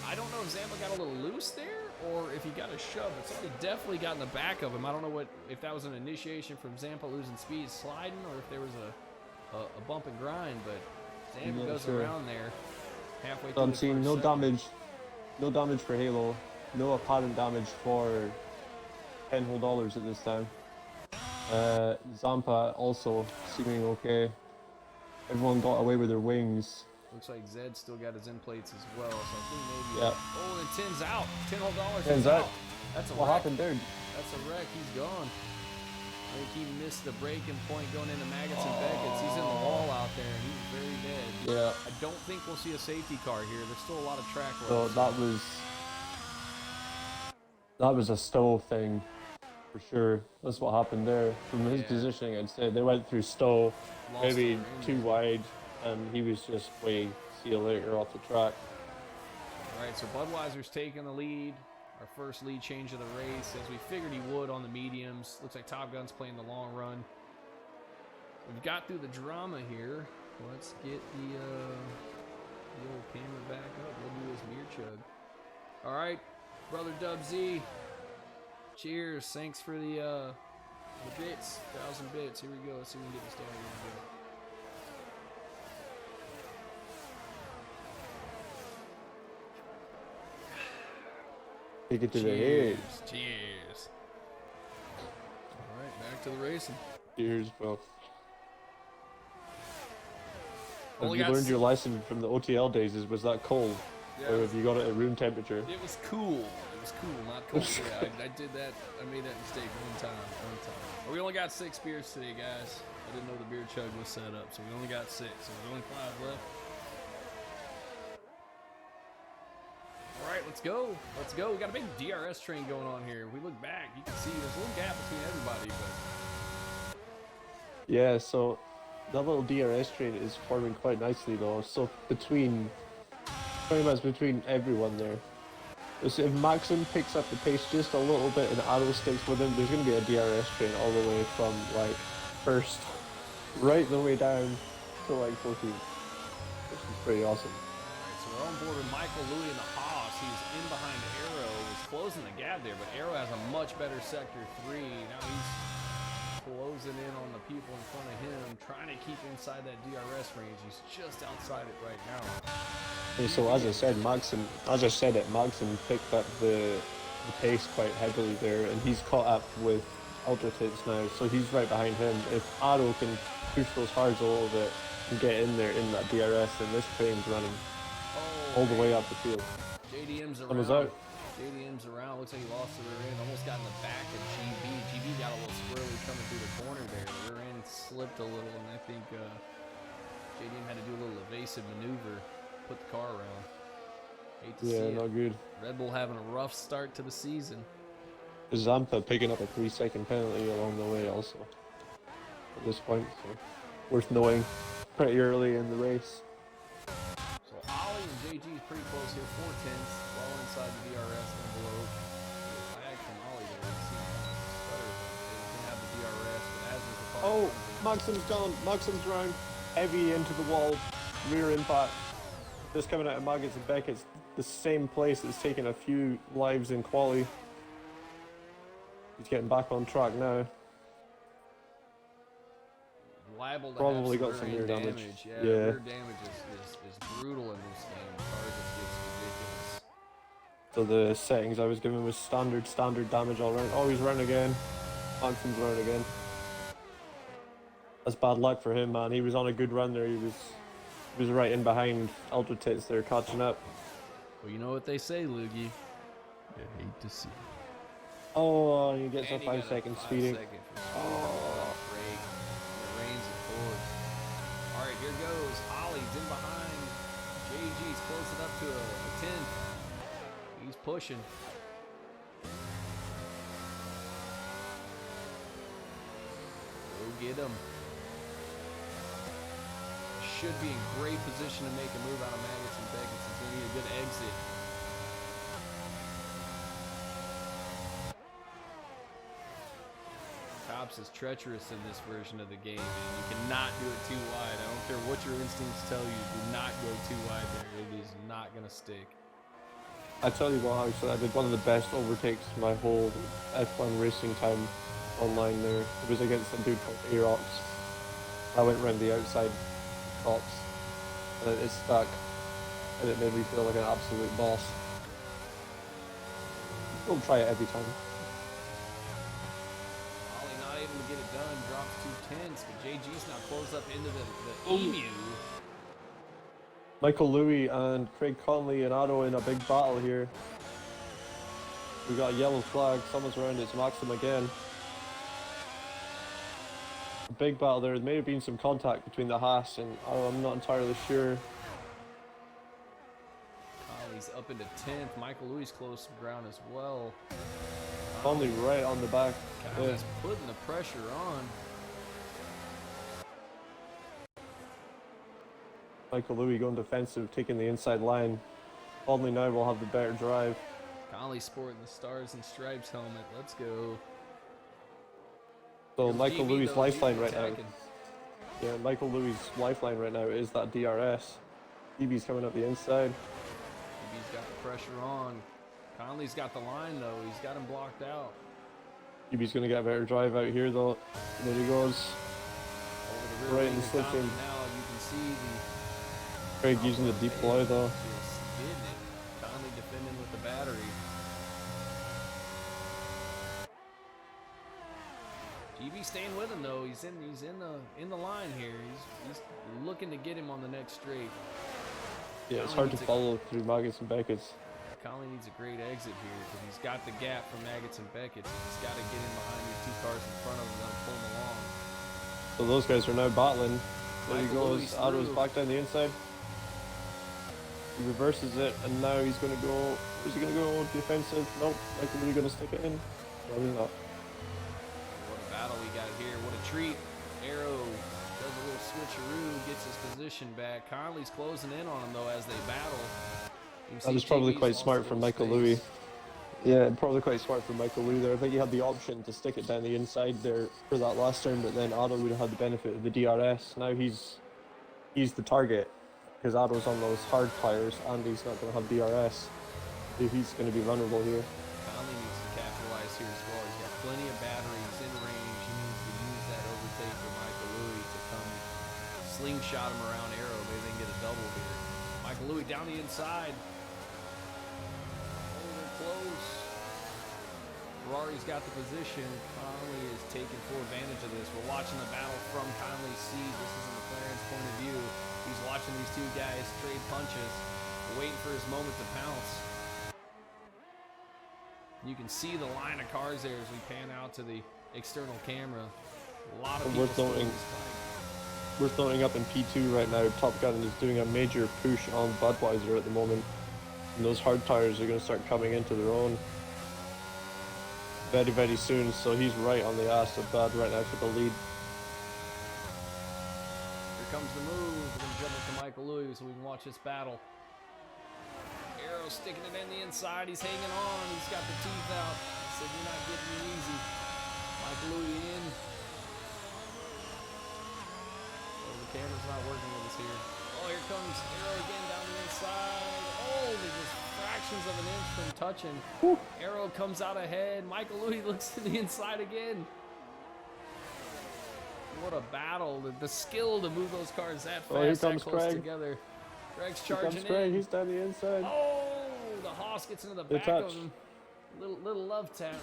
[SPEAKER 1] I don't know if Zampa got a little loose there or if he got a shove, but somebody definitely got in the back of him. I don't know if that was an initiation from Zampa losing speed sliding or if there was a bump and grind, but Zampa goes around there halfway through
[SPEAKER 2] I'm
[SPEAKER 1] the
[SPEAKER 2] seeing
[SPEAKER 1] first
[SPEAKER 2] no
[SPEAKER 1] second.
[SPEAKER 2] damage for Halo, no apparent damage for $10 whole at this time. Zampa also seeming okay. Everyone got away with their wings.
[SPEAKER 1] Looks like Zed still got his end plates as well, so I think maybe.
[SPEAKER 2] Yeah.
[SPEAKER 1] Oh, and 10's out. $10 whole
[SPEAKER 2] 10's out.
[SPEAKER 1] That's a
[SPEAKER 2] What
[SPEAKER 1] wreck.
[SPEAKER 2] happened there?
[SPEAKER 1] That's a wreck. He's gone. I think he missed the breaking point going into Maggots and Beckett's. He's in the wall out there, and he's very dead.
[SPEAKER 2] Yeah.
[SPEAKER 1] I don't think we'll see a safety car here. There's still a lot of track
[SPEAKER 2] So
[SPEAKER 1] left.
[SPEAKER 2] that was a Stowe thing, for sure. That's what happened there. From his
[SPEAKER 1] Yeah.
[SPEAKER 2] positioning, I'd say they went through Stowe,
[SPEAKER 1] Lost
[SPEAKER 2] maybe
[SPEAKER 1] the range.
[SPEAKER 2] too wide, and he was just way see you later off the track.
[SPEAKER 1] All right, so Budweiser's taking the lead. Our first lead change of the race, as we figured he would on the mediums. Looks like Top Gun's playing the long run. We've got through the drama here. Let's get the old camera back up. We'll do his beer chug. All right, brother Dub Z. Cheers. Thanks for the bits. 1,000 bits. Here we go. Let's see if we can get this down a little bit.
[SPEAKER 2] Take it to the head.
[SPEAKER 1] Cheers. All right, back to the racing.
[SPEAKER 2] Cheers, bro. Have
[SPEAKER 1] Only
[SPEAKER 2] you
[SPEAKER 1] got
[SPEAKER 2] learned your lesson from the OTL days? Was that cold?
[SPEAKER 1] Yeah,
[SPEAKER 2] Or have you got it at room temperature?
[SPEAKER 1] it was cool. It was cool, not cold. Yeah, I did that. I made that mistake one time. We only got 6 beers today, guys. I didn't know the beer chug was set up, so we only got 6. So there's only 5 left. All right, let's go. Let's go. We got a big DRS train going on here. If we look back, you can see there's a little gap between everybody, but
[SPEAKER 2] Yeah, so that little DRS train is forming quite nicely though. So pretty much between everyone there. So if Maxim picks up the pace just a little bit and Arrow sticks with him, there's going to be a DRS train all the way from like first right the way down to like 14th. Which is pretty awesome.
[SPEAKER 1] Alright, so we're on board with Michael Louis in the Haas. He's in behind Arrow. Was closing the gap there, but Arrow has a much better sector 3. Now he's closing in on the people in front of him, trying to keep inside that DRS range. He's just outside it right now.
[SPEAKER 2] And so as I said, Maxim picked up the pace quite heavily there, and he's caught up with Ultra Tits now, so he's right behind him. If Arrow can push those hards a little bit and get in there in that DRS, then this train's running all the way up the field.
[SPEAKER 1] JDM's around.
[SPEAKER 2] Someone's out.
[SPEAKER 1] JDM's around. Looks like he lost the rear end. Almost got in the back of GB. GB got a little squirrely coming through the corner there. The rear end slipped a little, and I think JDM had to do a little evasive maneuver, put the car around. Hate to see
[SPEAKER 2] Yeah,
[SPEAKER 1] it.
[SPEAKER 2] not good.
[SPEAKER 1] Red Bull having a rough start to the season.
[SPEAKER 2] Zampa picking up a 3-second penalty along the way also at this point, so worth knowing pretty early in the race.
[SPEAKER 1] So Ollie and JG is pretty close here, 4/10, well inside the DRS envelope. Lag from Ollie there. You see him stutter. He didn't have the DRS, but as is the car.
[SPEAKER 2] Oh, Maxim's gone. Maxim's round. Heavy into the wall. Rear impact. Just coming out of Maggots and Beckett's. The same place that's taken a few lives in quali. He's getting back on track now.
[SPEAKER 1] Liable to
[SPEAKER 2] Probably
[SPEAKER 1] have
[SPEAKER 2] got some
[SPEAKER 1] rear
[SPEAKER 2] rear
[SPEAKER 1] end
[SPEAKER 2] damage.
[SPEAKER 1] Yeah,
[SPEAKER 2] Yeah.
[SPEAKER 1] rear damage is brutal in this game. The car just gets ridiculous.
[SPEAKER 2] So the settings I was given was standard damage all round. Oh, he's round again. Maxim's round again. That's bad luck for him, man. He was on a good run there. He was right in behind Ultra Tits there, catching up.
[SPEAKER 1] Well, you know what they say, Loogie. You hate to see it.
[SPEAKER 2] Oh, he gets
[SPEAKER 1] And
[SPEAKER 2] a
[SPEAKER 1] he got
[SPEAKER 2] 5-second
[SPEAKER 1] 5
[SPEAKER 2] speeding.
[SPEAKER 1] second break. It rains it forward. All right, here goes. Ollie's in behind. JG's closing up to a 10. He's pushing. Go get him. Should be in great position to make a move out of Maggots and Beckett's. He's going to need a good exit. Cops is treacherous in this version of the game, and you cannot do it too wide. I don't care what your instincts tell you. Do not go too wide there. It is not going to stick.
[SPEAKER 2] I tell you what, actually, I did one of the best overtakes my whole F1 racing time online there. It was against a dude called Aerox. I went around the outside tops, and it stuck, and it made me feel like an absolute boss. Don't try it every time.
[SPEAKER 1] Ollie not able to get it done, drops 2 tenths, but JG's now closed up into the Emu.
[SPEAKER 2] Michael Louis and Craig Conley and Arrow in a big battle here. We got a yellow flag, someone's around, it's Maxim again. big battle there. There may have been some contact between the Haas and I'm not entirely sure.
[SPEAKER 1] Conley's up into 10th. Michael Louis close to ground as well.
[SPEAKER 2] Only right on the back.
[SPEAKER 1] Conley's putting the pressure on.
[SPEAKER 2] Michael Louis going defensive, taking the inside line. Conley now will have the better drive.
[SPEAKER 1] Conley sporting the Stars and Stripes helmet. Let's go.
[SPEAKER 2] So
[SPEAKER 1] Yo,
[SPEAKER 2] Michael
[SPEAKER 1] GB
[SPEAKER 2] Louis'
[SPEAKER 1] though,
[SPEAKER 2] lifeline
[SPEAKER 1] GB
[SPEAKER 2] right now.
[SPEAKER 1] attacking.
[SPEAKER 2] Yeah, Michael Louis' lifeline right now is that DRS. DB's coming up the inside.
[SPEAKER 1] DB's got the pressure on. Conley's got the line though. He's got him blocked out.
[SPEAKER 2] DB's going to get a better drive out here though. There he goes.
[SPEAKER 1] Over the rear
[SPEAKER 2] Right
[SPEAKER 1] wing
[SPEAKER 2] in the
[SPEAKER 1] of
[SPEAKER 2] slip
[SPEAKER 1] Conley
[SPEAKER 2] in.
[SPEAKER 1] now. You can see the
[SPEAKER 2] Craig using the deep ploy though.
[SPEAKER 1] Just getting it. Conley defending with the battery. GB staying with him though. He's in the line here. He's looking to get him on the next straight.
[SPEAKER 2] Yeah, it's
[SPEAKER 1] Conley
[SPEAKER 2] hard to
[SPEAKER 1] needs
[SPEAKER 2] follow through Maggots and Beckett's.
[SPEAKER 1] Conley needs a great exit here because he's got the gap from Maggots and Beckett. He's got to get in behind these two cars in front of him and pull him along.
[SPEAKER 2] So those guys are now battling. There he
[SPEAKER 1] Michael
[SPEAKER 2] goes.
[SPEAKER 1] Louis
[SPEAKER 2] Otto's
[SPEAKER 1] through.
[SPEAKER 2] back down the inside. He reverses it, and now he's going to go. Where's he going to go? Defensive? Nope. Michael Louis going to stick it in. No, he's not.
[SPEAKER 1] What a battle we got here. What a treat. Arrow does a little switcheroo, gets his position back. Conley's closing in on him though as they battle. You can
[SPEAKER 2] That was
[SPEAKER 1] see
[SPEAKER 2] probably
[SPEAKER 1] JB's
[SPEAKER 2] quite
[SPEAKER 1] lost
[SPEAKER 2] smart
[SPEAKER 1] a
[SPEAKER 2] from
[SPEAKER 1] little
[SPEAKER 2] Michael
[SPEAKER 1] space.
[SPEAKER 2] Louis. Yeah, probably quite smart from Michael Louis there. I think he had the option to stick it down the inside there for that last turn, but then Otto would have had the benefit of the DRS. Now he's the target because Otto's on those hard tires and he's not going to have DRS. So he's going to be vulnerable here.
[SPEAKER 1] Conley needs to capitalize here as well. He's got plenty of batteries in range. He needs to use that overtake for Michael Louis to come slingshot him around Arrow. Maybe they can get a double here. Michael Louis down the inside. Oh, they're close. Ferrari's got the position. Conley is taking full advantage of this. We're watching the battle from Conley's seat. This is in McLaren's point of view. He's watching these two guys trade punches, waiting for his moment to pounce. You can see the line of cars there as we pan out to the external camera. A lot of
[SPEAKER 2] And
[SPEAKER 1] people
[SPEAKER 2] we're
[SPEAKER 1] still in
[SPEAKER 2] throwing-
[SPEAKER 1] this fight.
[SPEAKER 2] We're throwing up in P2 right now. Top Gun is doing a major push on Budweiser at the moment. And those hard tires are going to start coming into their own very, very soon. So he's right on the ass of Bud right now for the lead.
[SPEAKER 1] Here comes the move. We're going to jump up to Michael Louis so we can watch this battle. Arrow sticking it in the inside. He's hanging on. He's got the teeth out. He said, "You're not getting me easy." Michael Louis in. Oh, the camera's not working with us here. Oh, here comes Arrow again down the inside. Oh, they're just fractions of an inch from touching. Arrow comes out ahead. Michael Louis looks to the inside again. What a battle. The skill to move those cars that fast,
[SPEAKER 2] Oh, here
[SPEAKER 1] that
[SPEAKER 2] comes
[SPEAKER 1] close
[SPEAKER 2] Craig.
[SPEAKER 1] together. Greg's
[SPEAKER 2] Here
[SPEAKER 1] charging
[SPEAKER 2] comes Craig.
[SPEAKER 1] in.
[SPEAKER 2] He's down the inside.
[SPEAKER 1] Oh, the Haas gets into the
[SPEAKER 2] They
[SPEAKER 1] back
[SPEAKER 2] touch.
[SPEAKER 1] of him. Little love tap.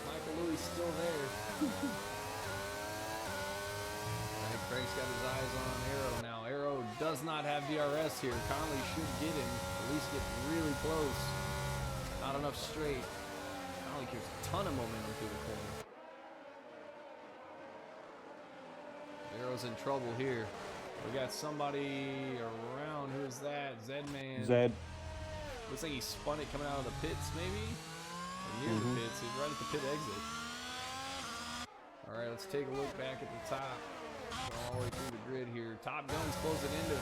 [SPEAKER 1] Michael Louis still there. I think Craig's got his eyes on Arrow now. Arrow does not have DRS here. Conley should get him. At least get really close. Not enough straight. Conley carries a ton of momentum through the corner. Arrow's in trouble here. We got somebody around. Who is that? Zedman.
[SPEAKER 2] Zed.
[SPEAKER 1] Looks like he spun it coming out of the pits, maybe? Or near the pits. He's right at the pit exit. All right, let's take a look back at the top. Going all the way through the grid here. Top Gun's closing into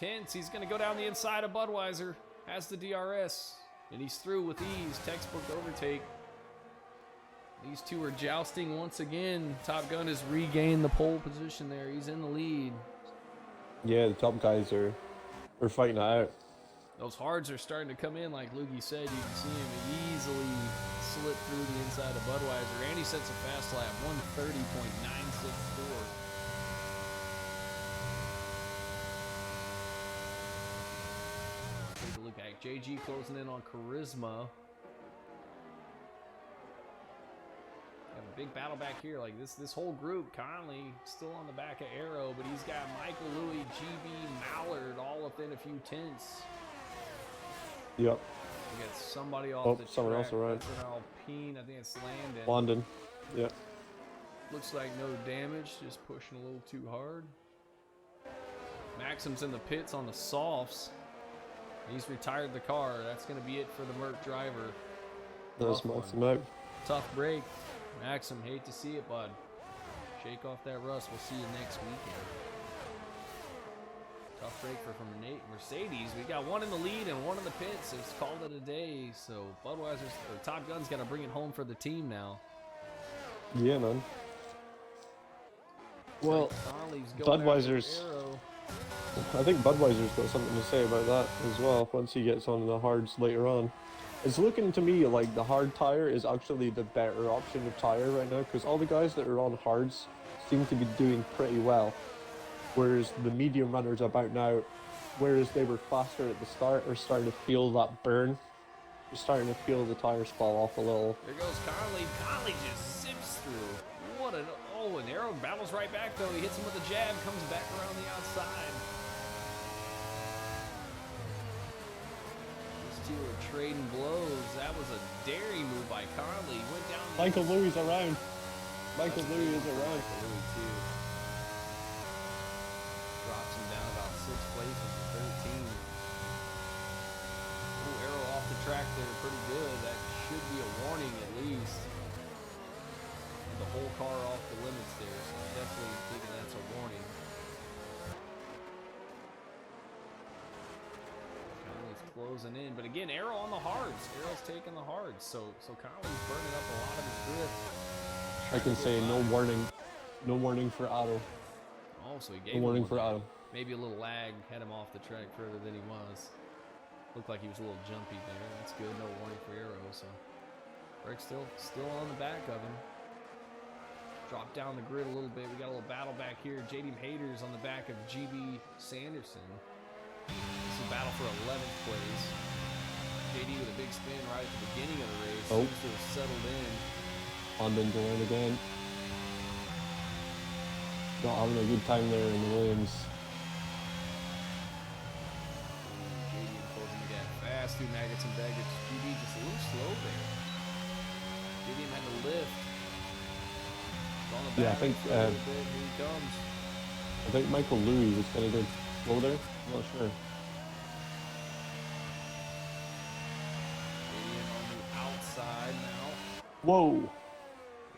[SPEAKER 1] 2/10. He's going to go down the inside of Budweiser. Has the DRS. And he's through with ease. Textbook overtake. These two are jousting once again. Top Gun has regained the pole position there. He's in the lead.
[SPEAKER 2] Yeah, the top guys are fighting it out.
[SPEAKER 1] Those hards are starting to come in, like Loogie said. You can see him easily slip through the inside of Budweiser. And he sets a fast lap, 1:30.964. Take a look at JG closing in on Charisma. Have a big battle back here. Like this whole group, Conley still on the back of Arrow, but he's got Michael Louis, GB, Mallard all within a few tenths.
[SPEAKER 2] Yep.
[SPEAKER 1] We got somebody off
[SPEAKER 2] Oh,
[SPEAKER 1] the
[SPEAKER 2] someone
[SPEAKER 1] track.
[SPEAKER 2] else arrived.
[SPEAKER 1] That's an Alpine. I think it's Landon.
[SPEAKER 2] London. Yep.
[SPEAKER 1] Looks like no damage, just pushing a little too hard. Maxim's in the pits on the softs. He's retired the car. That's going to be it for the Merc driver.
[SPEAKER 2] That's
[SPEAKER 1] Rough
[SPEAKER 2] Maxim
[SPEAKER 1] one.
[SPEAKER 2] out.
[SPEAKER 1] Tough break. Maxim, hate to see it, bud. Shake off that rust. We'll see you next weekend. Tough break from Mercedes. We got one in the lead and one in the pits. It's called it a day. So Budweiser's or Top Gun's got to bring it home for the team now.
[SPEAKER 2] Yeah, man. Well,
[SPEAKER 1] Conley's going
[SPEAKER 2] Budweiser's.
[SPEAKER 1] after Arrow.
[SPEAKER 2] I think Budweiser's got something to say about that as well once he gets on the hards later on. It's looking to me like the hard tire is actually the better option of tire right now because all the guys that are on hards seem to be doing pretty well. Whereas the medium runners about now, whereas they were faster at the start, are starting to feel that burn. You're starting to feel the tires fall off a little.
[SPEAKER 1] There goes Conley. Conley just zips through. What an... Oh, and Arrow battles right back, though. He hits him with a jab, comes back around the outside. These two are trading blows. That was a daring move by Conley. Went down...
[SPEAKER 2] Michael Louis around. Michael
[SPEAKER 1] That's
[SPEAKER 2] Louis
[SPEAKER 1] a
[SPEAKER 2] is
[SPEAKER 1] big one for
[SPEAKER 2] around.
[SPEAKER 1] Michael Louis, too. Drops him down about 6 places to 13. Ooh, Arrow off the track there pretty good. That should be a warning at least. The whole car off the limits there, so I'm definitely thinking that's a warning. Conley's closing in, but again, Arrow on the hards. Arrow's taking the hards, so Conley's burning up a lot of his grip.
[SPEAKER 2] I can say no warning. No warning for Otto.
[SPEAKER 1] Oh, so he gave
[SPEAKER 2] No
[SPEAKER 1] him
[SPEAKER 2] warning
[SPEAKER 1] one
[SPEAKER 2] for
[SPEAKER 1] there.
[SPEAKER 2] Otto.
[SPEAKER 1] Maybe a little lag had him off the track further than he was. Looked like he was a little jumpy there. That's good. No warning for Arrow, so Rick's still on the back of him. Drop down the grid a little bit. We got a little battle back here. JD Haters on the back of GB Sanderson. This is a battle for 11th place. JD with a big spin right at the beginning of the race.
[SPEAKER 2] Oh.
[SPEAKER 1] Seems to have settled in.
[SPEAKER 2] London going again. Not having a good time there in the Williams.
[SPEAKER 1] JD closing the gap fast through Maggots and Baggage. GB just a little slow there. JD had to lift. On the
[SPEAKER 2] Yeah, I
[SPEAKER 1] back
[SPEAKER 2] think,
[SPEAKER 1] for a little bit. Here he comes.
[SPEAKER 2] I think Michael Louis was going to go slow there. I'm not sure.
[SPEAKER 1] JD on the outside now.
[SPEAKER 2] Whoa!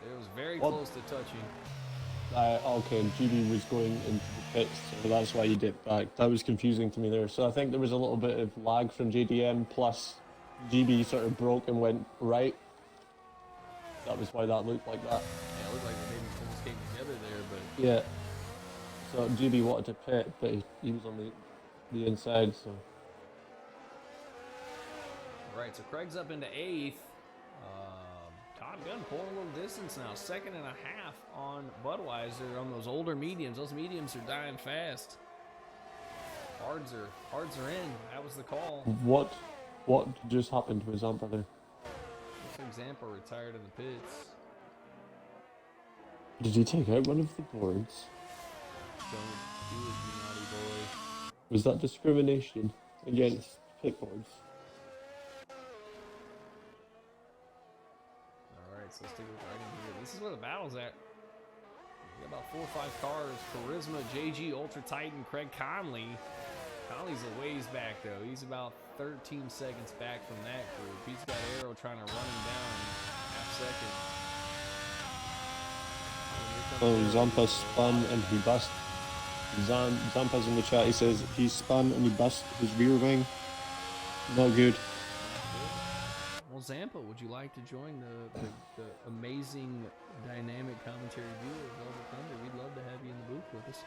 [SPEAKER 1] It was very
[SPEAKER 2] What?
[SPEAKER 1] close to touching.
[SPEAKER 2] Okay, GB was going into the pits, so that's why you dipped back. That was confusing to me there. So I think there was a little bit of lag from JDM, plus GB sort of broke and went right. That was why that looked like that.
[SPEAKER 1] Yeah, it looked like they maybe almost came together there, but
[SPEAKER 2] Yeah. So GB wanted to pit, but he was on the inside, so...
[SPEAKER 1] all right. So Craig's up into 8th. Top Gun pulling a little distance now, 2.5 on Budweiser on those older mediums. Those mediums are dying fast. Hards are in. That was the call.
[SPEAKER 2] What just happened to his brother?
[SPEAKER 1] Looks like Zampa retired in the pits.
[SPEAKER 2] Did he take out one of the boards?
[SPEAKER 1] Don't do it, you naughty boy.
[SPEAKER 2] Was that discrimination against pit boards?
[SPEAKER 1] Alright, so let's take a look right in here. This is where the battle's at. We got about 4 or 5 cars. Charisma, JG, Ultra Titan, Craig Conley. Conley's a ways back though. He's about 13 seconds back from that group. He's got Arrow trying to run him down half second.
[SPEAKER 2] Oh, Zampa spun and he bust. Zampa's in the chat. He says he spun and he bust his rear wing. Not good.
[SPEAKER 1] Well, Zampa, would you like to join the amazing dynamic commentary duo of Velvet Thunder? We'd love to have you in the booth with us.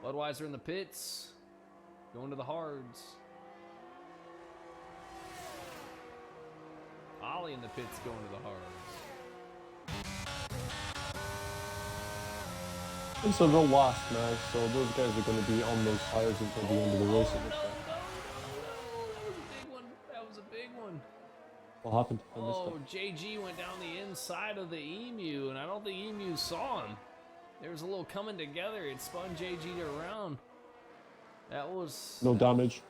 [SPEAKER 1] Budweiser in the pits, going to the hards. Ollie in the pits, going to the hards.
[SPEAKER 2] It's a real last now, so those guys are going to be on those tires until the end of the race.
[SPEAKER 1] Oh, no, that was a big one. That was a big one.
[SPEAKER 2] What happened? I missed
[SPEAKER 1] Oh, JG went down the inside of the Emu, and I don't think Emu saw him. There was a little coming together. It spun JG around. That was
[SPEAKER 2] it. No damage.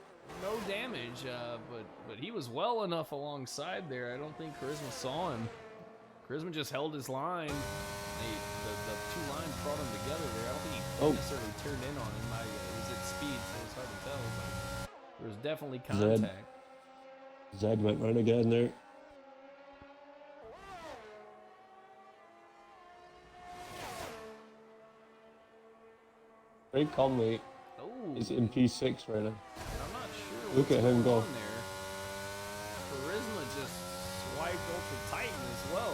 [SPEAKER 1] no damage, but he was well enough alongside there. I don't think Charisma saw him. Charisma just held his line. The two lines brought him together there. I don't think he necessarily turned in on him. He was at speed, so it's hard to tell, but there was definitely contact.
[SPEAKER 2] Zed went right again there. Craig Conley is in P6 right now.
[SPEAKER 1] I'm not sure.
[SPEAKER 2] Look at him go.
[SPEAKER 1] There. Charisma just swiped Ultra Titan as well.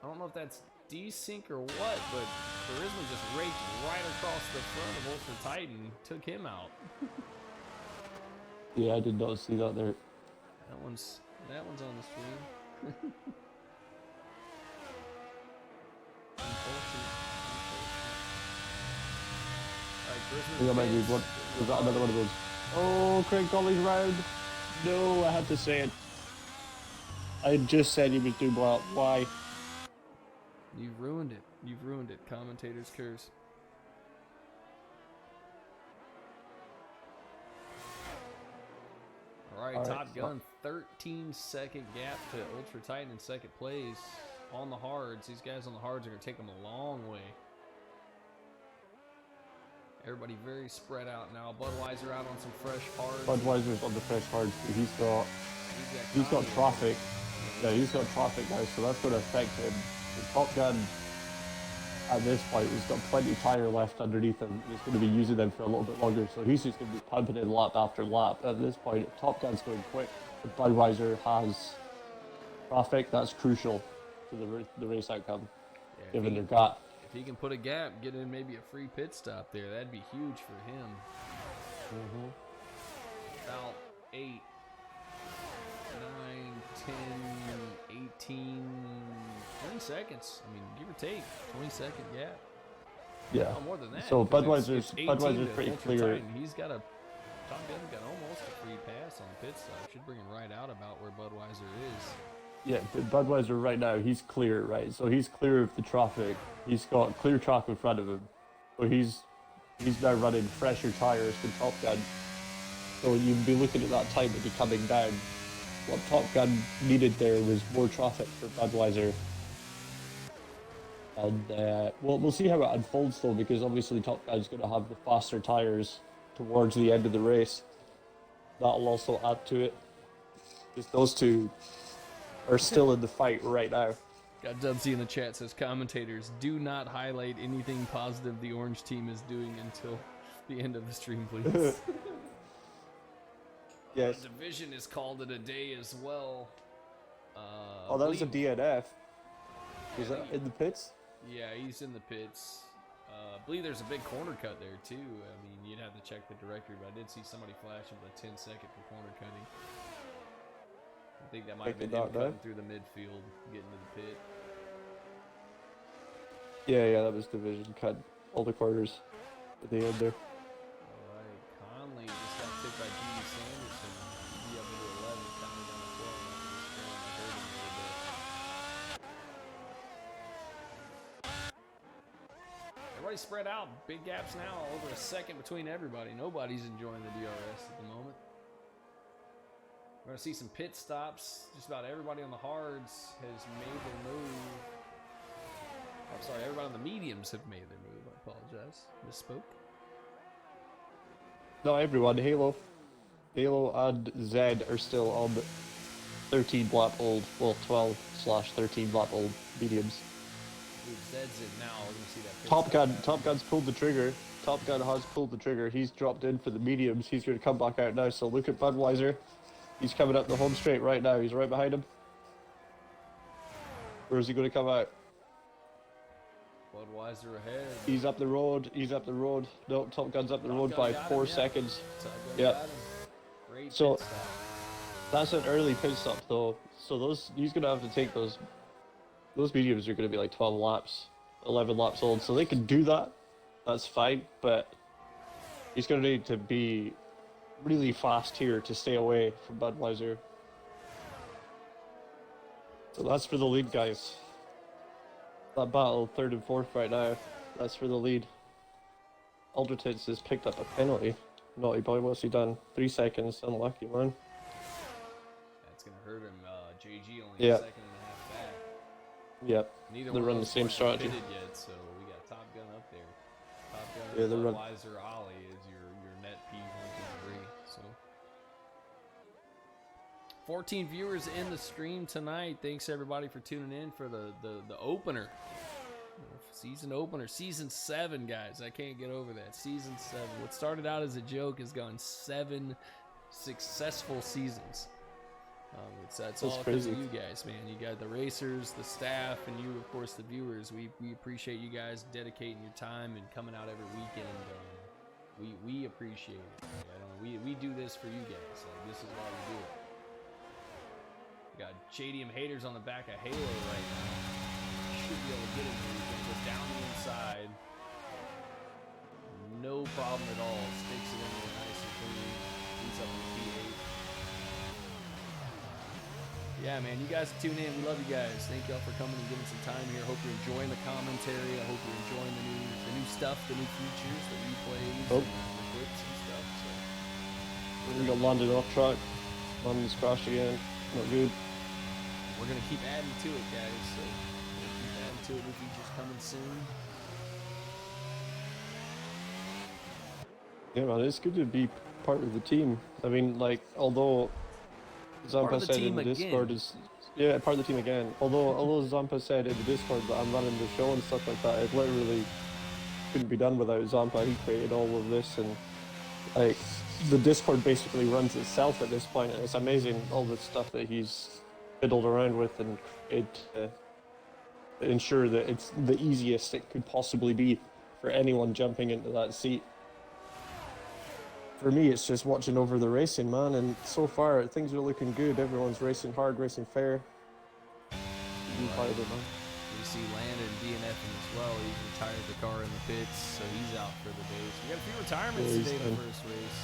[SPEAKER 1] I don't know if that's desync or what, but Charisma just raked right across the front of Ultra Titan, took him out.
[SPEAKER 2] Yeah, I did not see that there.
[SPEAKER 1] That one's on the stream.
[SPEAKER 2] I think I might be what was that another one of those? Oh, Craig Conley's round. No, I had to say it. I just said he was doing well. Why?
[SPEAKER 1] You've ruined it. You've ruined it. Commentator's curse. All right, Top Gun, 13-second gap to Ultra Titan in second place. On the hards, these guys on the hards are going to take them a long way. Everybody very spread out now. Budweiser out on some fresh hards.
[SPEAKER 2] Budweiser's on the fresh hards. He's got traffic. Yeah, he's got traffic now, so that's going to affect him. The Top Gun at this point, he's got plenty of tire left underneath him. He's going to be using them for a little bit longer, so he's just going to be pumping in lap after lap. At this point, if Top Gun's going quick, if Budweiser has traffic, that's crucial to the race outcome, given their gap.
[SPEAKER 1] If he can put a gap, get in maybe a free pit stop there, that'd be huge for him. About 8, 9, 10, 18, 20 seconds. I mean, give or take, 20-second gap.
[SPEAKER 2] Yeah.
[SPEAKER 1] No, more than that.
[SPEAKER 2] So
[SPEAKER 1] Budweiser's
[SPEAKER 2] pretty clear.
[SPEAKER 1] He's got Top Gun's got almost a free pass on pit stop. Should bring him right out about where Budweiser is.
[SPEAKER 2] Yeah, but Budweiser right now, he's clear, right? So he's clear of the traffic. He's got clear track in front of him. So he's now running fresher tires than Top Gun. So you'd be looking at that time of it coming down. What Top Gun needed there was more traffic for Budweiser. And we'll see how it unfolds though, because obviously Top Gun's going to have the faster tires towards the end of the race. That'll also add to it. Just those two are still in the fight right now.
[SPEAKER 1] Got Dubsy in the chat says, commentators, do not highlight anything positive the orange team is doing until the end of the stream, please.
[SPEAKER 2] Yes.
[SPEAKER 1] The division is called it a day as well.
[SPEAKER 2] Oh, that was a DNF. Was that in the pits?
[SPEAKER 1] Yeah, he's in the pits. I believe there's a big corner cut there too. I mean, you'd have to check the directory, but I did see somebody flashing with a 10-second for corner cutting. I think that might have been him cutting through the midfield, getting to the pit.
[SPEAKER 2] Yeah, that was division cut. All the quarters at the end there.
[SPEAKER 1] Alright, Conley just got picked by G.D. Sanderson. He up into 11, Conley down to 12. I heard him a little bit. Everybody spread out. Big gaps now. Over a second between everybody. Nobody's enjoying the DRS at the moment. We're going to see some pit stops. Just about everybody on the hards has made their move. I'm sorry, everybody on the mediums have made their move. I apologize. Misspoke.
[SPEAKER 2] No, everyone. Halo and Zed are still on 13 lap old, well, 12/13 lap old mediums.
[SPEAKER 1] Dude, Zed's it now. We're going to see that pit
[SPEAKER 2] Top Gun's pulled the trigger. Top Gun has pulled the trigger. He's dropped in for the mediums. He's going to come back out now. So look at Budweiser. He's coming up the home straight right now. He's right behind him. Where is he going to come out?
[SPEAKER 1] Budweiser ahead.
[SPEAKER 2] He's up the road. No, Top Gun's up the road by 4 seconds.
[SPEAKER 1] Yeah. Great
[SPEAKER 2] so
[SPEAKER 1] pit stop.
[SPEAKER 2] That's an early pit stop though. So he's going to have to take those mediums are going to be like 12 laps, 11 laps old. So they can do that. That's fine. But he's going to need to be really fast here to stay away from Budweiser. So that's for the lead, guys. That battle, 3rd and 4th right now. That's for the lead. Aldrititz has picked up a penalty. Naughty boy, what's he done? 3 seconds, unlucky man.
[SPEAKER 1] That's gonna hurt him. JG only a second and a half
[SPEAKER 2] Yep.
[SPEAKER 1] Neither
[SPEAKER 2] They're
[SPEAKER 1] one
[SPEAKER 2] running
[SPEAKER 1] of
[SPEAKER 2] the
[SPEAKER 1] those
[SPEAKER 2] same
[SPEAKER 1] cars are
[SPEAKER 2] strategy.
[SPEAKER 1] pitted yet, so we got Top Gun up there. Top Gun,
[SPEAKER 2] Yeah, they're
[SPEAKER 1] Budweiser, Ollie is your net P1, 2, 3. So 14 viewers in the stream tonight. Thanks everybody for tuning in for the opener. Season opener, season 7, guys. I can't get over that. Season 7. What started out as a joke has gone 7 successful seasons. That's all because
[SPEAKER 2] crazy.
[SPEAKER 1] of you guys, man. You got the racers, the staff, and you, of course, the viewers. We appreciate you guys dedicating your time and coming out every weekend. We appreciate it. We do this for you guys. This is why we do it. We got JDM haters on the back of Halo right now. Should be able to get it here. He's going to go down the inside. No problem at all. Sticks it in there nice and clean. He's up in the P8. Yeah, man, you guys tune in. We love you guys. Thank y'all for coming and giving some time here. Hope you're enjoying the commentary. I hope you're enjoying the new stuff, the new features, the replays, and the clips and stuff. So
[SPEAKER 2] We got London off track. London's crashed again. Not good.
[SPEAKER 1] we're gonna keep adding to it, guys. So we're gonna keep adding to it. New features coming soon.
[SPEAKER 2] Yeah, man, it's good to be part of the team. I mean, like, although Zampa said in the Discord is part of the team again. Although Zampa said in the Discord that I'm running the show and stuff like that, it literally couldn't be done without Zampa. He created all of this, and like the Discord basically runs itself at this point, and it's amazing all the stuff that he's fiddled around with and created to ensure that it's the easiest it could possibly be for anyone jumping into that seat. For me, it's just watching over the racing, man, and so far things are looking good. Everyone's racing hard, racing fair. Be part of it, man.
[SPEAKER 1] We see Landon DNFing as well. He's retired the car in the pits, so he's out for the day. So we got a few retirements
[SPEAKER 2] Yeah,
[SPEAKER 1] today in
[SPEAKER 2] done.
[SPEAKER 1] the first race.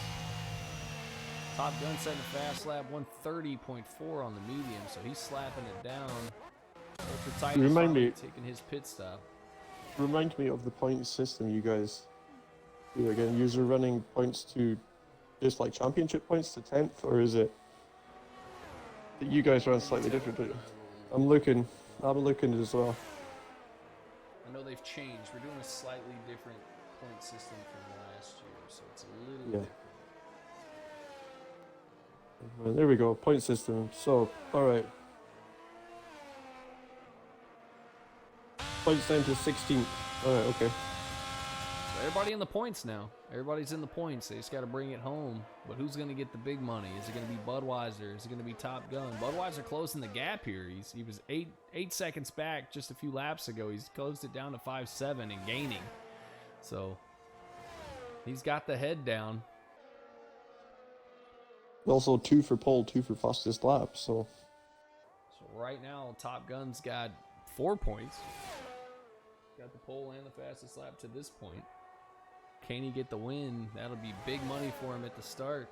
[SPEAKER 1] Top Gun setting a fast lap, 130.4 on the medium, so he's slapping it down. Ultra Tight
[SPEAKER 2] Remind me-
[SPEAKER 1] taking his pit stop.
[SPEAKER 2] Remind me of the point system you guys do again. You're running points to just like championship points to 10th, or is it that you guys run slightly differently? I'm looking as well.
[SPEAKER 1] I know they've changed. We're doing a slightly different point system from last year, so it's a little different.
[SPEAKER 2] Well, there we go, point system. So, alright. Points down to 16th. Alright, okay.
[SPEAKER 1] So everybody in the points now. Everybody's in the points. They just got to bring it home. But who's going to get the big money? Is it going to be Budweiser? Is it going to be Top Gun? Budweiser closing the gap here. He was eight seconds back just a few laps ago. He's closed it down to 5.7 and gaining. So he's got the head down.
[SPEAKER 2] Also 2 for pole, 2 for fastest lap, so
[SPEAKER 1] So right now, Top Gun's got 4 points. Got the pole and the fastest lap to this point. Can he get the win? That'll be big money for him at the start.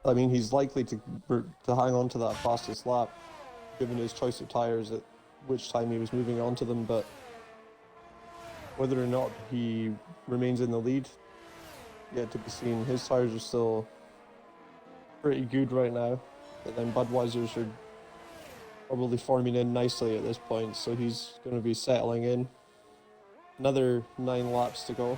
[SPEAKER 2] I mean, he's likely to hang on to that fastest lap, given his choice of tires at which time he was moving on to them. But whether or not he remains in the lead, yet to be seen. His tires are still pretty good right now, but then Budweiser's are probably forming in nicely at this point, so he's going to be settling in. Another 9 laps to go.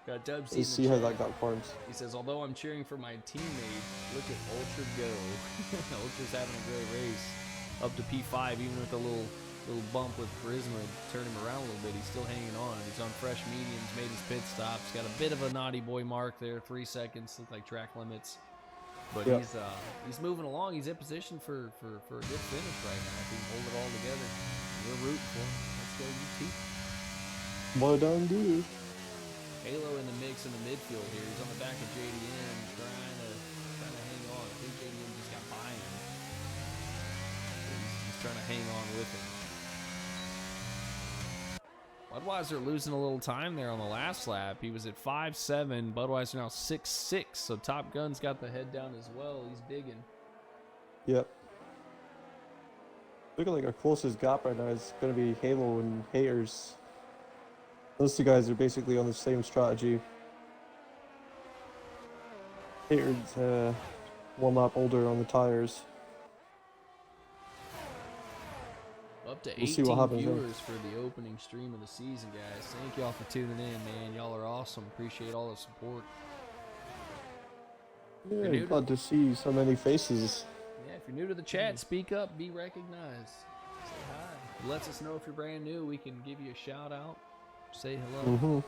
[SPEAKER 1] Got Dubs.
[SPEAKER 2] Let's see how that got formed.
[SPEAKER 1] He says, although I'm cheering for my teammate, look at Ultra go. Ultra's having a great race. Up to P5, even with a little bump with Charisma, turn him around a little bit. He's still hanging on. He's on fresh mediums, made his pit stops. Got a bit of a naughty boy mark there, 3 seconds, look like track limits. But
[SPEAKER 2] Yep.
[SPEAKER 1] he's moving along. He's in position for a good finish right now. If he can hold it all together, we're rooting for him. Let's go UT.
[SPEAKER 2] Well done, dude.
[SPEAKER 1] Halo in the mix in the midfield here. He's on the back of JDM, trying to hang on. I think JDM just got by him. He's trying to hang on with him. Budweiser losing a little time there on the last lap. He was at 5.7. Budweiser now 6.6. So Top Gun's got the head down as well. He's digging.
[SPEAKER 2] Yep. Looking like our closest gap right now is going to be Halo and Haters. Those two guys are basically on the same strategy. Haters 1 lap older on the tires.
[SPEAKER 1] Up to
[SPEAKER 2] We'll see
[SPEAKER 1] 18
[SPEAKER 2] what happens there.
[SPEAKER 1] viewers for the opening stream of the season, guys. Thank y'all for tuning in, man. Y'all are awesome. Appreciate all the support.
[SPEAKER 2] Yeah,
[SPEAKER 1] new to-
[SPEAKER 2] glad to see so many faces.
[SPEAKER 1] Yeah, if you're new to the chat, speak up, be recognized. Say hi. It lets us know if you're brand new. We can give you a shout out. Say hello.
[SPEAKER 2] Mm-hmm.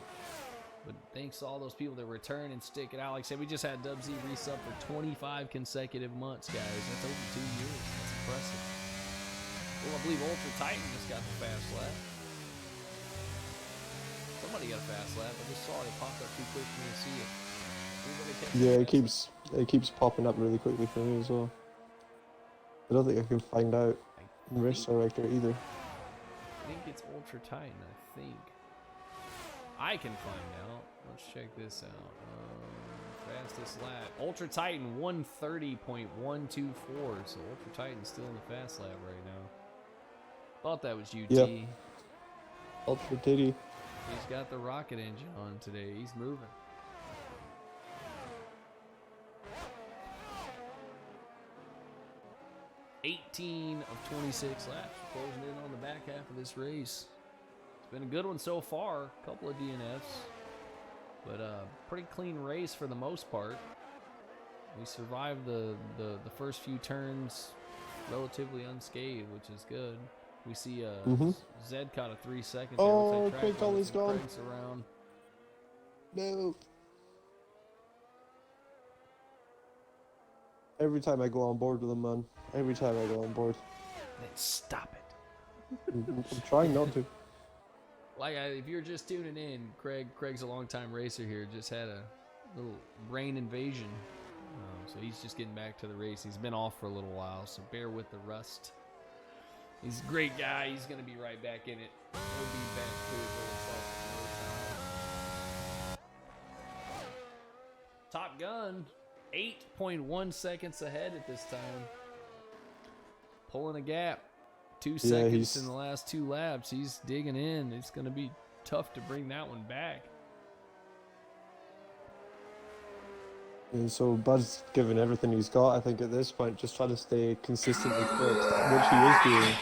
[SPEAKER 1] But thanks to all those people that return and stick it out. Like I said, we just had Dub Z resub for 25 consecutive months, guys. That's over 2 years. That's impressive. Well, I believe Ultra Titan just got the fast lap. Somebody got a fast lap. I just saw it. It popped up too quick for me to see it. Anybody catch the
[SPEAKER 2] Yeah,
[SPEAKER 1] fast
[SPEAKER 2] it keeps popping up really quickly for me as well. I don't think I can find out
[SPEAKER 1] lap?
[SPEAKER 2] in Race Director either.
[SPEAKER 1] I think it's Ultra Titan, I think. I can find out. Let's check this out. Fastest lap. Ultra Titan 130.124. So Ultra Titan's still in the fast lap right now. Thought that was UT.
[SPEAKER 2] Yep. Ultra Diddy.
[SPEAKER 1] He's got the rocket engine on today. He's moving. $18 of 26 laps. Closing in on the back half of this race. It's been a good one so far. A couple of DNFs. But pretty clean race for the most part. We survived the first few turns relatively unscathed, which is good. We see Zed caught a 3 second.
[SPEAKER 2] Oh, Craig Collins gone.
[SPEAKER 1] Craig's around.
[SPEAKER 2] No. Every time I go on board with him, man. Every time I go on board.
[SPEAKER 1] Then stop it.
[SPEAKER 2] I'm trying not to.
[SPEAKER 1] If you're just tuning in, Craig's a longtime racer here. Just had a little brain invasion. So he's just getting back to the race. He's been off for a little while, so bear with the rust. He's a great guy. He's going to be right back in it. He'll be back to his old self. Top Gun, 8.1 seconds ahead at this time. Pulling a gap. 2 seconds in the last 2 laps. He's digging in. It's going to be tough to bring that one back.
[SPEAKER 2] And so Bud's given everything he's got, I think, at this point, just trying to stay consistently quick, which he is doing,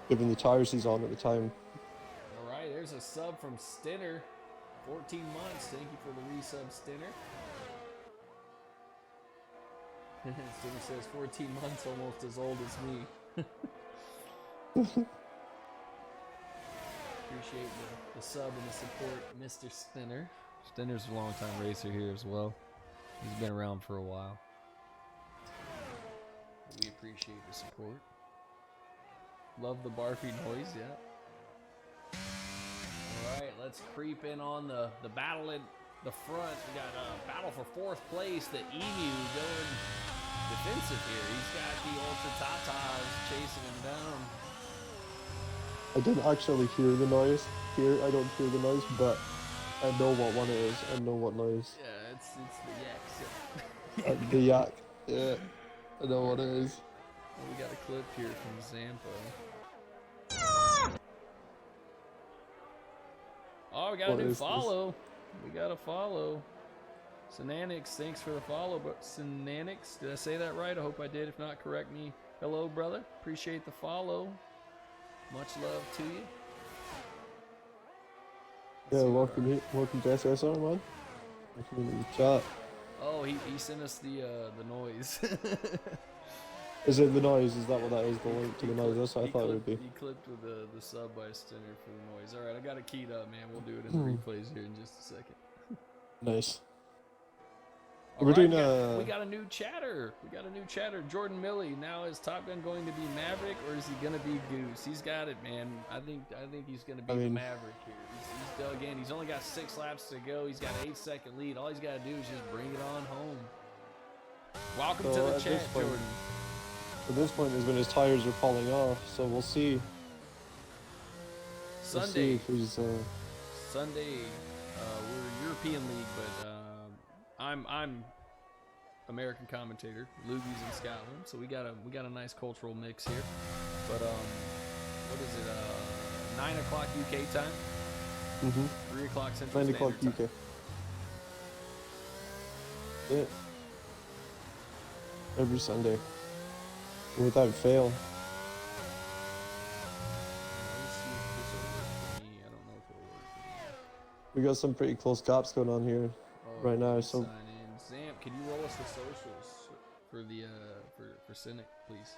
[SPEAKER 2] given the tires he's on at the time.
[SPEAKER 1] All right, there's a sub from Stinner. 14 months. Thank you for the resub, Stinner. Stinner says 14 months, almost as old as me. Appreciate the sub and the support, Mr. Stinner. Stinner's a long-time racer here as well. He's been around for a while. We appreciate the support. Love the barfy noise, yeah. Alright, let's creep in on the battle at the front. We got a battle for 4th place. The Emu going defensive here. He's got the Ultra Tatas chasing him down.
[SPEAKER 2] I didn't actually hear the noise here. I don't hear the noise, but I know what one it is. I know what noise.
[SPEAKER 1] Yeah, it's the yaks.
[SPEAKER 2] The yak. Yeah, I know what it is.
[SPEAKER 1] Well, we got a clip here from Zampo. Oh, we got
[SPEAKER 2] What
[SPEAKER 1] a new
[SPEAKER 2] is this?
[SPEAKER 1] follow. We got a follow. Synanix, thanks for the follow. But Synanix, did I say that right? I hope I did. If not, correct me. Hello, brother. Appreciate the follow. Much love to you.
[SPEAKER 2] Yeah, welcome to SSR, man. Welcome into the chat.
[SPEAKER 1] Oh, he sent us the noise.
[SPEAKER 2] Is it the noise? Is that what that is? The link to the noise? That's what I thought it would be.
[SPEAKER 1] He clipped with the sub by Stinner for the noise. All right, I got it keyed up, man. We'll do it in the replays here in just a second.
[SPEAKER 2] Nice.
[SPEAKER 1] All
[SPEAKER 2] We're
[SPEAKER 1] right,
[SPEAKER 2] doing
[SPEAKER 1] we got a new chatter. Jordan Milley. Now is Top Gun going to be Maverick or is he going to be Goose? He's got it, man. I think he's going to be the Maverick here. He's dug in. He's only got 6 laps to go. He's got an 8-second lead. All he's got to do is just bring it on home. Welcome to the chat, Jordan.
[SPEAKER 2] At this point is when his tires are falling off, so we'll see.
[SPEAKER 1] Sunday.
[SPEAKER 2] We'll see if he's,
[SPEAKER 1] Sunday, we're European League, but I'm American commentator. Lugie's in Scotland, so we got a nice cultural mix here. But what is it? 9 o'clock UK time. 3 o'clock Central
[SPEAKER 2] 9 o'clock
[SPEAKER 1] Standard Time.
[SPEAKER 2] UK. Yeah. Every Sunday. Without fail. We got some pretty close gaps going on here right now. So
[SPEAKER 1] Sign in. Zamp, can you roll us the socials for the for Cynic, please?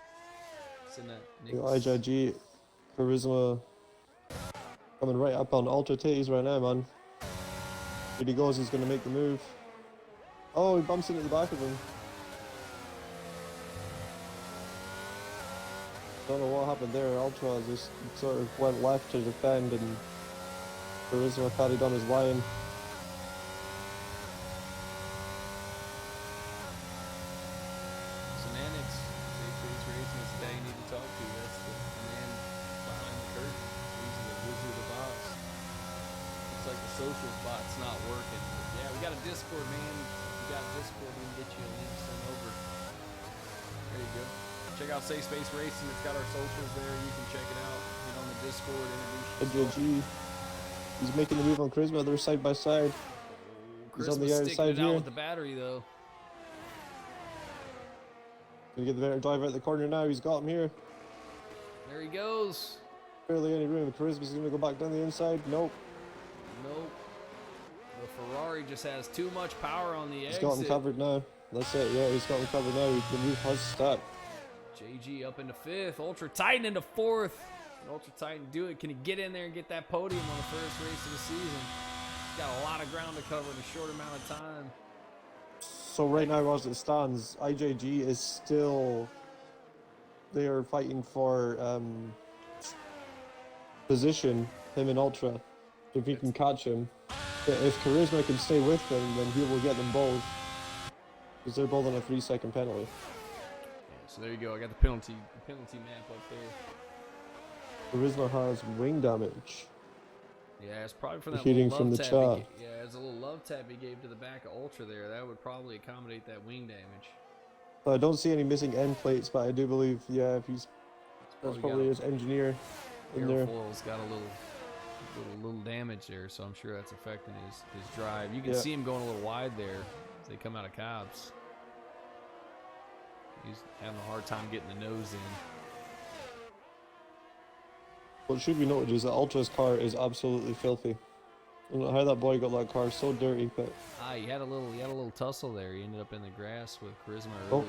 [SPEAKER 1] Cynic.
[SPEAKER 2] IJG, Charisma coming right up on Ultra Titties right now, man. Here he goes. He's gonna make the move. Oh, he bumps into the back of him. Don't know what happened there. Ultra just sort of went left to defend, and Charisma carried on his line.
[SPEAKER 1] Synanix, Safe Racing is the guy you need to talk to. That's the man behind the curtain. He's the wizard of Oz. Looks like the social bot's not working. But yeah, we got a Discord, man. If you got Discord, we can get you a link sent over. There you go. Check out Safe Space Racing. It's got our socials there. You can check it out. Get on the Discord, introduce yourself.
[SPEAKER 2] IJG. He's making the move on Charisma. They're side by side. He's on the
[SPEAKER 1] Christmas
[SPEAKER 2] outside
[SPEAKER 1] sticking it out
[SPEAKER 2] here.
[SPEAKER 1] with the battery, though.
[SPEAKER 2] Gonna get the better drive out the corner now. He's got him here.
[SPEAKER 1] There he goes.
[SPEAKER 2] Barely any room. Charisma's gonna go back down the inside. Nope.
[SPEAKER 1] Nope. The Ferrari just has too much power on the
[SPEAKER 2] He's
[SPEAKER 1] exit.
[SPEAKER 2] got him covered now. That's it. Yeah, he's got him covered now. The move has stuck.
[SPEAKER 1] JG up into 5th. Ultra Titan into 4th. Can Ultra Titan do it? Can he get in there and get that podium on the first race of the season? He's got a lot of ground to cover in a short amount of time.
[SPEAKER 2] So right now, as it stands, IJG is still. They are fighting for position. Him and Ultra. If he can catch him, if Charisma can stay with them, then he will get them both. Because they're both on a 3-second penalty.
[SPEAKER 1] Yeah, so there you go. I got the penalty map up there.
[SPEAKER 2] Charisma has wing damage.
[SPEAKER 1] Yeah, it's probably from that
[SPEAKER 2] Heating
[SPEAKER 1] little
[SPEAKER 2] from
[SPEAKER 1] love
[SPEAKER 2] the
[SPEAKER 1] tap.
[SPEAKER 2] chat.
[SPEAKER 1] Yeah, it's a little love tap he gave to the back of Ultra there. That would probably accommodate that wing damage.
[SPEAKER 2] So I don't see any missing end plates, but I do believe, yeah, if he's that's probably his engineer in there.
[SPEAKER 1] Airfoil's got a little damage there, so I'm sure that's affecting his drive. You can
[SPEAKER 2] Yeah.
[SPEAKER 1] see him going a little wide there as they come out of Cobb's. He's having a hard time getting the nose in.
[SPEAKER 2] What should be noted is that Ultra's car is absolutely filthy. I don't know how that boy got that car so dirty, but
[SPEAKER 1] He had a little tussle there. He ended up in the grass with Charisma
[SPEAKER 2] Oh.
[SPEAKER 1] earlier.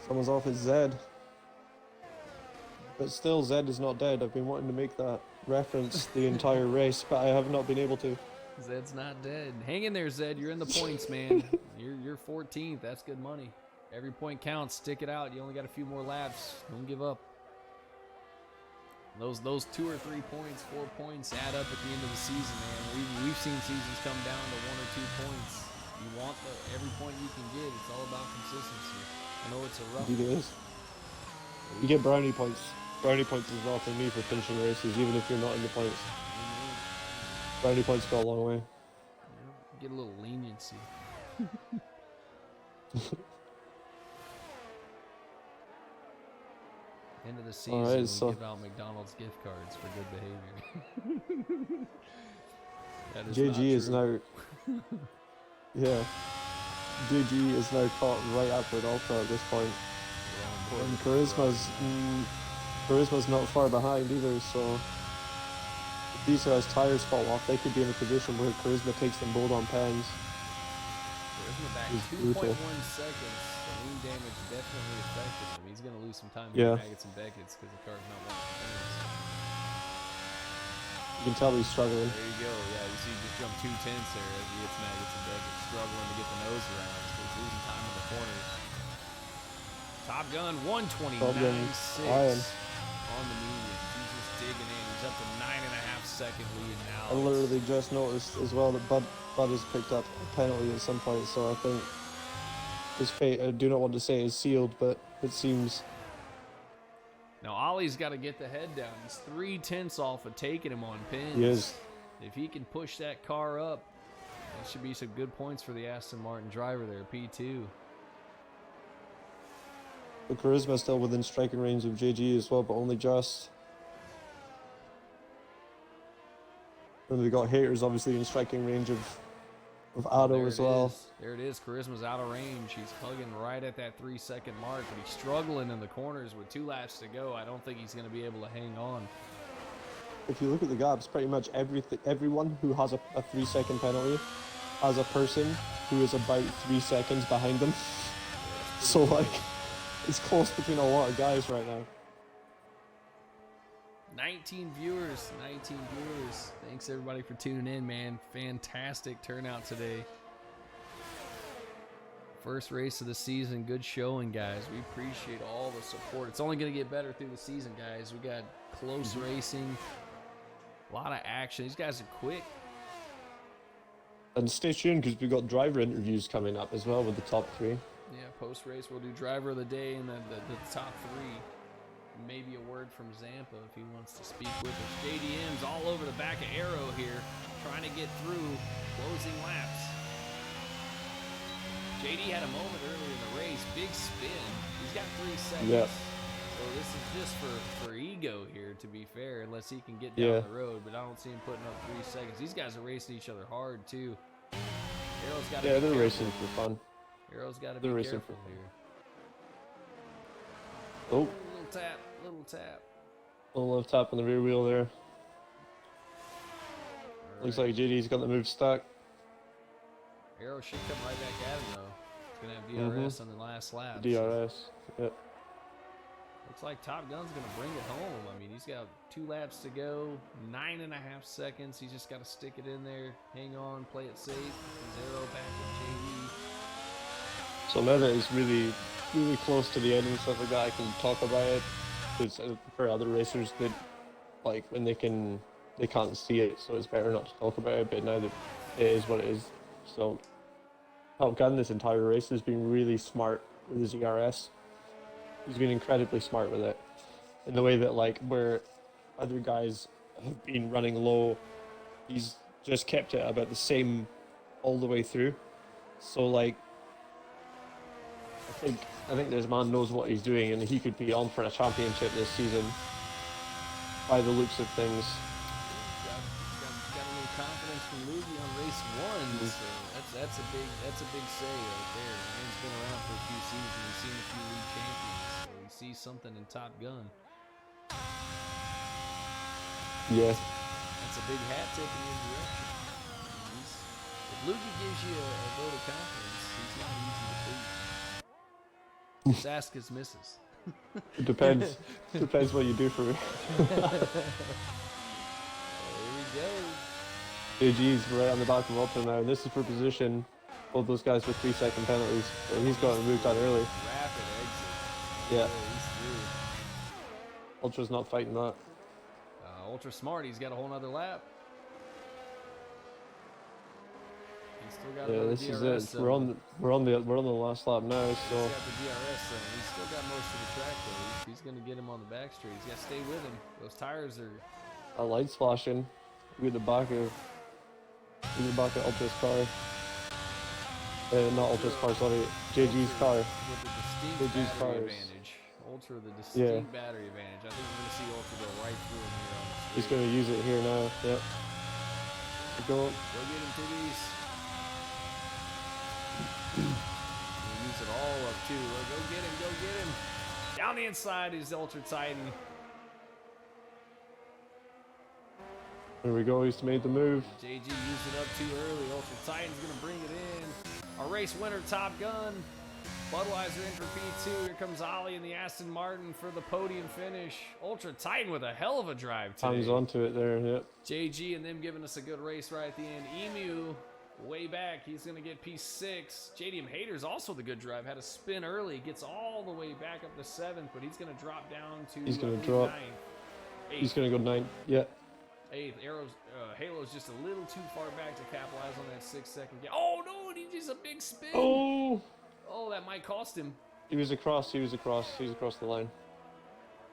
[SPEAKER 2] someone's off his Zed. But still, Zed is not dead. I've been wanting to make that reference the entire race, but I have not been able to.
[SPEAKER 1] Zed's not dead. Hang in there, Zed. You're in the points, man. You're 14th. That's good money. Every point counts. Stick it out. You only got a few more laps. Don't give up. Those 2 or 3 points, 4 points add up at the end of the season, man. We've seen seasons come down to 1 or 2 points. You want every point you can get. It's all about consistency. I know it's a rough.
[SPEAKER 2] Indeed it is. You get brownie points. Brownie points is all for me for finishing races, even if you're not in the points. Brownie points go a long way.
[SPEAKER 1] Get a little leniency. End of the season,
[SPEAKER 2] Alright,
[SPEAKER 1] we
[SPEAKER 2] so-
[SPEAKER 1] give out McDonald's gift cards for good behavior. That is
[SPEAKER 2] JG
[SPEAKER 1] not
[SPEAKER 2] is
[SPEAKER 1] true.
[SPEAKER 2] now. Yeah. JG is now caught right up with Ultra at this point.
[SPEAKER 1] We're on
[SPEAKER 2] And
[SPEAKER 1] board.
[SPEAKER 2] Charisma's not far behind either, so if these guys' tires fall off, they could be in a position where Charisma takes them both on pens.
[SPEAKER 1] Charisma back
[SPEAKER 2] It's
[SPEAKER 1] 2.1
[SPEAKER 2] brutal.
[SPEAKER 1] seconds. The wing damage definitely affected him. He's going to lose some time
[SPEAKER 2] Yeah.
[SPEAKER 1] with Maggots and Beckett's because the car's not working.
[SPEAKER 2] You can tell he's struggling.
[SPEAKER 1] There you go. Yeah, you see, he just jumped 2 tenths there as he hits Maggots and Beckett, struggling to get the nose around. So he's losing time in the corners. Top Gun 129.6
[SPEAKER 2] Top Gun, iron.
[SPEAKER 1] on the mediums. He's just digging in. He's up to 9.5 second lead now.
[SPEAKER 2] I literally just noticed as well that Bud has picked up a penalty at some point, so I think his fate, I do not want to say is sealed, but it seems.
[SPEAKER 1] Now Ollie's got to get the head down. He's 3 tenths off of taking him on pins.
[SPEAKER 2] He is.
[SPEAKER 1] If he can push that car up, that should be some good points for the Aston Martin driver there, P2.
[SPEAKER 2] The Charisma still within striking range of JG as well, but only just. And we got haters obviously in striking range of Otto
[SPEAKER 1] There
[SPEAKER 2] as
[SPEAKER 1] it
[SPEAKER 2] well.
[SPEAKER 1] is. There it is. Charisma's out of range. He's hugging right at that 3 second mark, but he's struggling in the corners with 2 laps to go. I don't think he's going to be able to hang on.
[SPEAKER 2] if you look at the gaps, pretty much everyone who has a 3-second penalty has a person who is about 3 seconds behind them. So like, it's close between a lot of guys right now.
[SPEAKER 1] 19 viewers. Thanks everybody for tuning in, man. Fantastic turnout today. First race of the season. Good showing, guys. We appreciate all the support. It's only going to get better through the season, guys. We got close racing, a lot of action. These guys are quick.
[SPEAKER 2] And stay tuned because we've got driver interviews coming up as well with the top 3.
[SPEAKER 1] Yeah, post race we'll do driver of the day and the top 3. Maybe a word from Zampa if he wants to speak with us. JDM's all over the back of Arrow here, trying to get through closing laps. JD had a moment earlier in the race, big spin. He's got 3 seconds.
[SPEAKER 2] Yeah.
[SPEAKER 1] So this is just for ego here, to be fair, unless he can get down the road. But I don't see him putting up 3 seconds. These guys are racing each other hard too. Arrow's got to be
[SPEAKER 2] they're
[SPEAKER 1] careful.
[SPEAKER 2] racing for fun.
[SPEAKER 1] Arrow's got to
[SPEAKER 2] They're
[SPEAKER 1] be
[SPEAKER 2] racing
[SPEAKER 1] careful
[SPEAKER 2] for fun.
[SPEAKER 1] here.
[SPEAKER 2] Oh,
[SPEAKER 1] Little tap.
[SPEAKER 2] a little tap on the rear wheel there.
[SPEAKER 1] All
[SPEAKER 2] Looks
[SPEAKER 1] right.
[SPEAKER 2] like JD's got the move stuck.
[SPEAKER 1] Arrow should come right back at him though. It's gonna have DRS on the last lap. so
[SPEAKER 2] DRS. Yep.
[SPEAKER 1] looks like Top Gun's gonna bring it home. I mean, he's got 2 laps to go, 9.5 seconds. He's just got to stick it in there, hang on, play it safe. Arrow back with JD.
[SPEAKER 2] So now that it's really close to the end and stuff like that, I can talk about it. Because for other racers, that like when they can't see it, so it's better not to talk about it. But now that it is what it is, so Top Gun this entire race has been really smart with his ERS. He's been incredibly smart with it, in the way that like where other guys have been running low, he's just kept it about the same all the way through. So like, I think this man knows what he's doing, and he could be on for a championship this season by the looks of things.
[SPEAKER 1] Got a little confidence from Luigi on race 1. So that's a big say right there. Man's been around for a few seasons. He's seen a few league champions, so he sees something in Top Gun.
[SPEAKER 2] Yeah.
[SPEAKER 1] That's a big hat tip in his direction. If Luigi gives you a vote of confidence, he's not easy to beat. Just ask his missus.
[SPEAKER 2] It depends. Depends what you do for me.
[SPEAKER 1] There we go.
[SPEAKER 2] AG's right on the back of Ultra now, and this is for position. Both those guys with 3-second penalties. So he's got moved on early.
[SPEAKER 1] Rapid exit.
[SPEAKER 2] Yeah.
[SPEAKER 1] He's through.
[SPEAKER 2] Ultra's not fighting that.
[SPEAKER 1] Ultra smart. He's got a whole nother lap. He's still got
[SPEAKER 2] Yeah,
[SPEAKER 1] another
[SPEAKER 2] this
[SPEAKER 1] DRS
[SPEAKER 2] is it.
[SPEAKER 1] zone.
[SPEAKER 2] We're on the last lap now.
[SPEAKER 1] He's
[SPEAKER 2] So
[SPEAKER 1] got the DRS zone. He's still got most of the track though. He's going to get him on the back straight. He's got to stay with him. Those tires are.
[SPEAKER 2] a light's flashing. We're at the back of Ultra's car. Not Ultra's car, sorry. JG's car.
[SPEAKER 1] With the distinct
[SPEAKER 2] JG's
[SPEAKER 1] battery
[SPEAKER 2] cars.
[SPEAKER 1] advantage. Ultra, the distinct battery advantage. I think we're going to see Ultra go right through him here on the
[SPEAKER 2] He's
[SPEAKER 1] straight.
[SPEAKER 2] going to use it here now. Yep. Go.
[SPEAKER 1] Go get him, Tiggies. We'll use it all up too. Go get him, go get him. Down the inside is Ultra Titan.
[SPEAKER 2] There we go. He's made the move.
[SPEAKER 1] JG used it up too early. Ultra Titan's gonna bring it in. Our race winner, Top Gun. Budweiser in for P2. Here comes Ollie in the Aston Martin for the podium finish. Ultra Titan with a hell of a drive today.
[SPEAKER 2] Hands onto it there. Yep.
[SPEAKER 1] JG and them giving us a good race right at the end. Emu way back. He's going to get P6. JDM Haters also the good drive. Had a spin early. Gets all the way back up to 7th, but he's going to drop down to
[SPEAKER 2] He's gonna
[SPEAKER 1] I believe,
[SPEAKER 2] drop.
[SPEAKER 1] 9th.
[SPEAKER 2] He's
[SPEAKER 1] 8th.
[SPEAKER 2] going to go 9. Yeah.
[SPEAKER 1] 8th. Halo's just a little too far back to capitalize on that 6-second gap. Oh, no. He just a big spin.
[SPEAKER 2] Oh!
[SPEAKER 1] Oh, that might cost him.
[SPEAKER 2] He was across the line.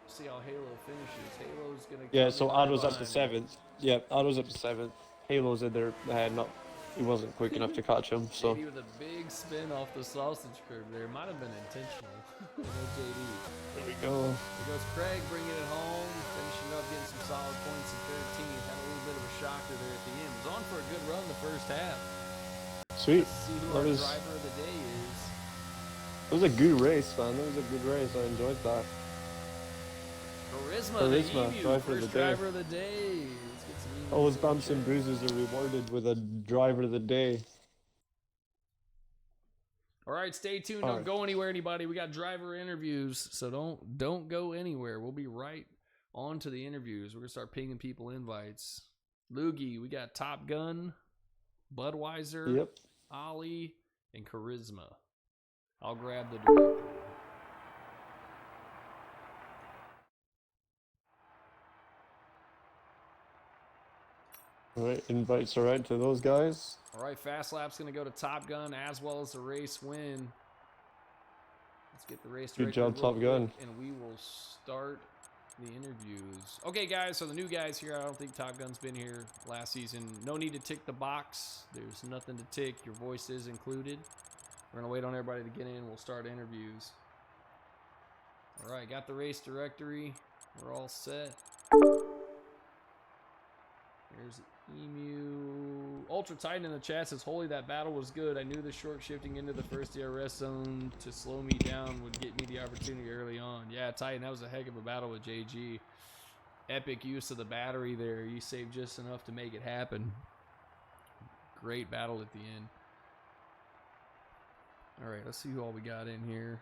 [SPEAKER 1] See how Halo finishes. Halo's going to
[SPEAKER 2] Yeah, so Otto's up to 7th. Yeah, Otto's up to 7th. Halo's in there. He wasn't quick enough to catch him, so.
[SPEAKER 1] JD with a big spin off the sausage curve there. Might have been intentional. JD.
[SPEAKER 2] There we go.
[SPEAKER 1] Here goes Craig bringing it home, finishing up, getting some solid points in 13th. Had a little bit of a shocker there at the end. Was on for a good run the first half.
[SPEAKER 2] Sweet.
[SPEAKER 1] Let's see who
[SPEAKER 2] That
[SPEAKER 1] our
[SPEAKER 2] was-
[SPEAKER 1] driver of the day is.
[SPEAKER 2] It was a good race, man. It was a good race. I enjoyed that.
[SPEAKER 1] Charisma, the
[SPEAKER 2] Charisma,
[SPEAKER 1] Emu,
[SPEAKER 2] driver of
[SPEAKER 1] first
[SPEAKER 2] the day.
[SPEAKER 1] driver of the day. Let's get some emus
[SPEAKER 2] All his
[SPEAKER 1] in the
[SPEAKER 2] bumps and
[SPEAKER 1] chat.
[SPEAKER 2] bruises are rewarded with a driver of the day.
[SPEAKER 1] All right, stay tuned.
[SPEAKER 2] All
[SPEAKER 1] Don't
[SPEAKER 2] right.
[SPEAKER 1] go anywhere, anybody. We got driver interviews, so don't go anywhere. We'll be right on to the interviews. We're gonna start pinging people invites. Loogie, we got Top Gun, Budweiser,
[SPEAKER 2] Yep.
[SPEAKER 1] Ollie, and Charisma. I'll grab the directory.
[SPEAKER 2] All right, invites are out to those guys.
[SPEAKER 1] All right, Fast Lap's going to go to Top Gun as well as the race win. Let's get the race
[SPEAKER 2] Good
[SPEAKER 1] director
[SPEAKER 2] job,
[SPEAKER 1] real
[SPEAKER 2] Top
[SPEAKER 1] quick,
[SPEAKER 2] Gun.
[SPEAKER 1] and we will start the interviews. Okay, guys, so the new guys here, I don't think Top Gun's been here last season. No need to tick the box. There's nothing to tick. Your voice is included. We're going to wait on everybody to get in. We'll start interviews. All right, got the race directory. We're all set. There's Emu. Ultra Titan in the chat says, "Holy, that battle was good. I knew the short shifting into the first DRS zone to slow me down would get me the opportunity early on." Yeah, Titan, that was a heck of a battle with JG. Epic use of the battery there. You saved just enough to make it happen. Great battle at the end. All right, let's see who all we got in here.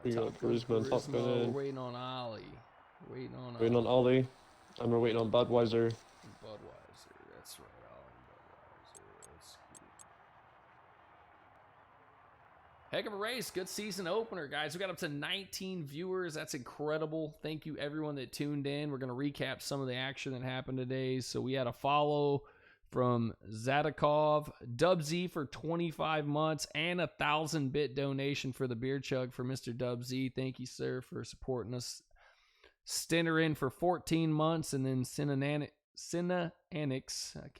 [SPEAKER 2] We got
[SPEAKER 1] Top Gun,
[SPEAKER 2] Charisma and Top Gun
[SPEAKER 1] We're
[SPEAKER 2] in.
[SPEAKER 1] waiting on Ollie. Waiting on
[SPEAKER 2] Waiting on Ollie. And we're waiting on Budweiser.
[SPEAKER 1] Budweiser, that's right, Ollie Budweiser. Let's see. Heck of a race, good season opener, guys. We got up to 19 viewers. That's incredible. Thank you, everyone that tuned in. We're going to recap some of the action that happened today. So we had a follow from Zadakov, Dubz for 25 months, and a 1,000-bit donation for the beer chug for Mr. Dubz. Thank you, sir, for supporting us. Stinner in for 14 months, and then Cinanix.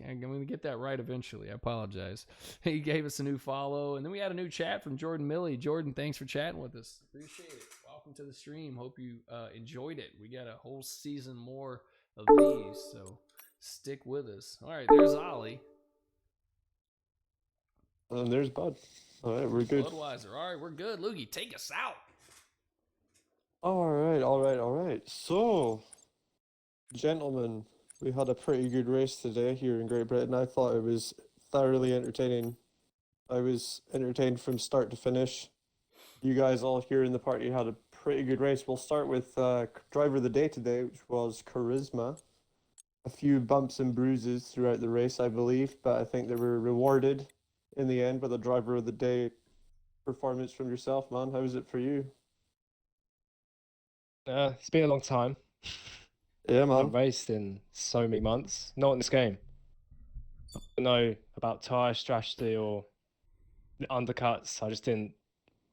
[SPEAKER 1] I'm going to get that right eventually. I apologize. He gave us a new follow, and then we had a new chat from Jordan Milley. Jordan, thanks for chatting with us. Appreciate it. Welcome to the stream. Hope you enjoyed it. We got a whole season more of these, so stick with us. All right, there's Ollie.
[SPEAKER 2] And there's Bud. All right, we're good.
[SPEAKER 1] Budweiser. All right, we're good. Loogie, take us out.
[SPEAKER 2] All right. So, gentlemen, we had a pretty good race today here in Great Britain. I thought it was thoroughly entertaining. I was entertained from start to finish. You guys all here in the party had a pretty good race. We'll start with driver of the day today, which was Charisma. A few bumps and bruises throughout the race, I believe, but I think they were rewarded in the end with a driver of the day performance from yourself, man. How was it for you?
[SPEAKER 5] It's been a long time.
[SPEAKER 2] Yeah,
[SPEAKER 5] I've
[SPEAKER 2] man.
[SPEAKER 5] raced in so many months. Not in this game. I don't know about tyre strategy or undercuts. I just didn't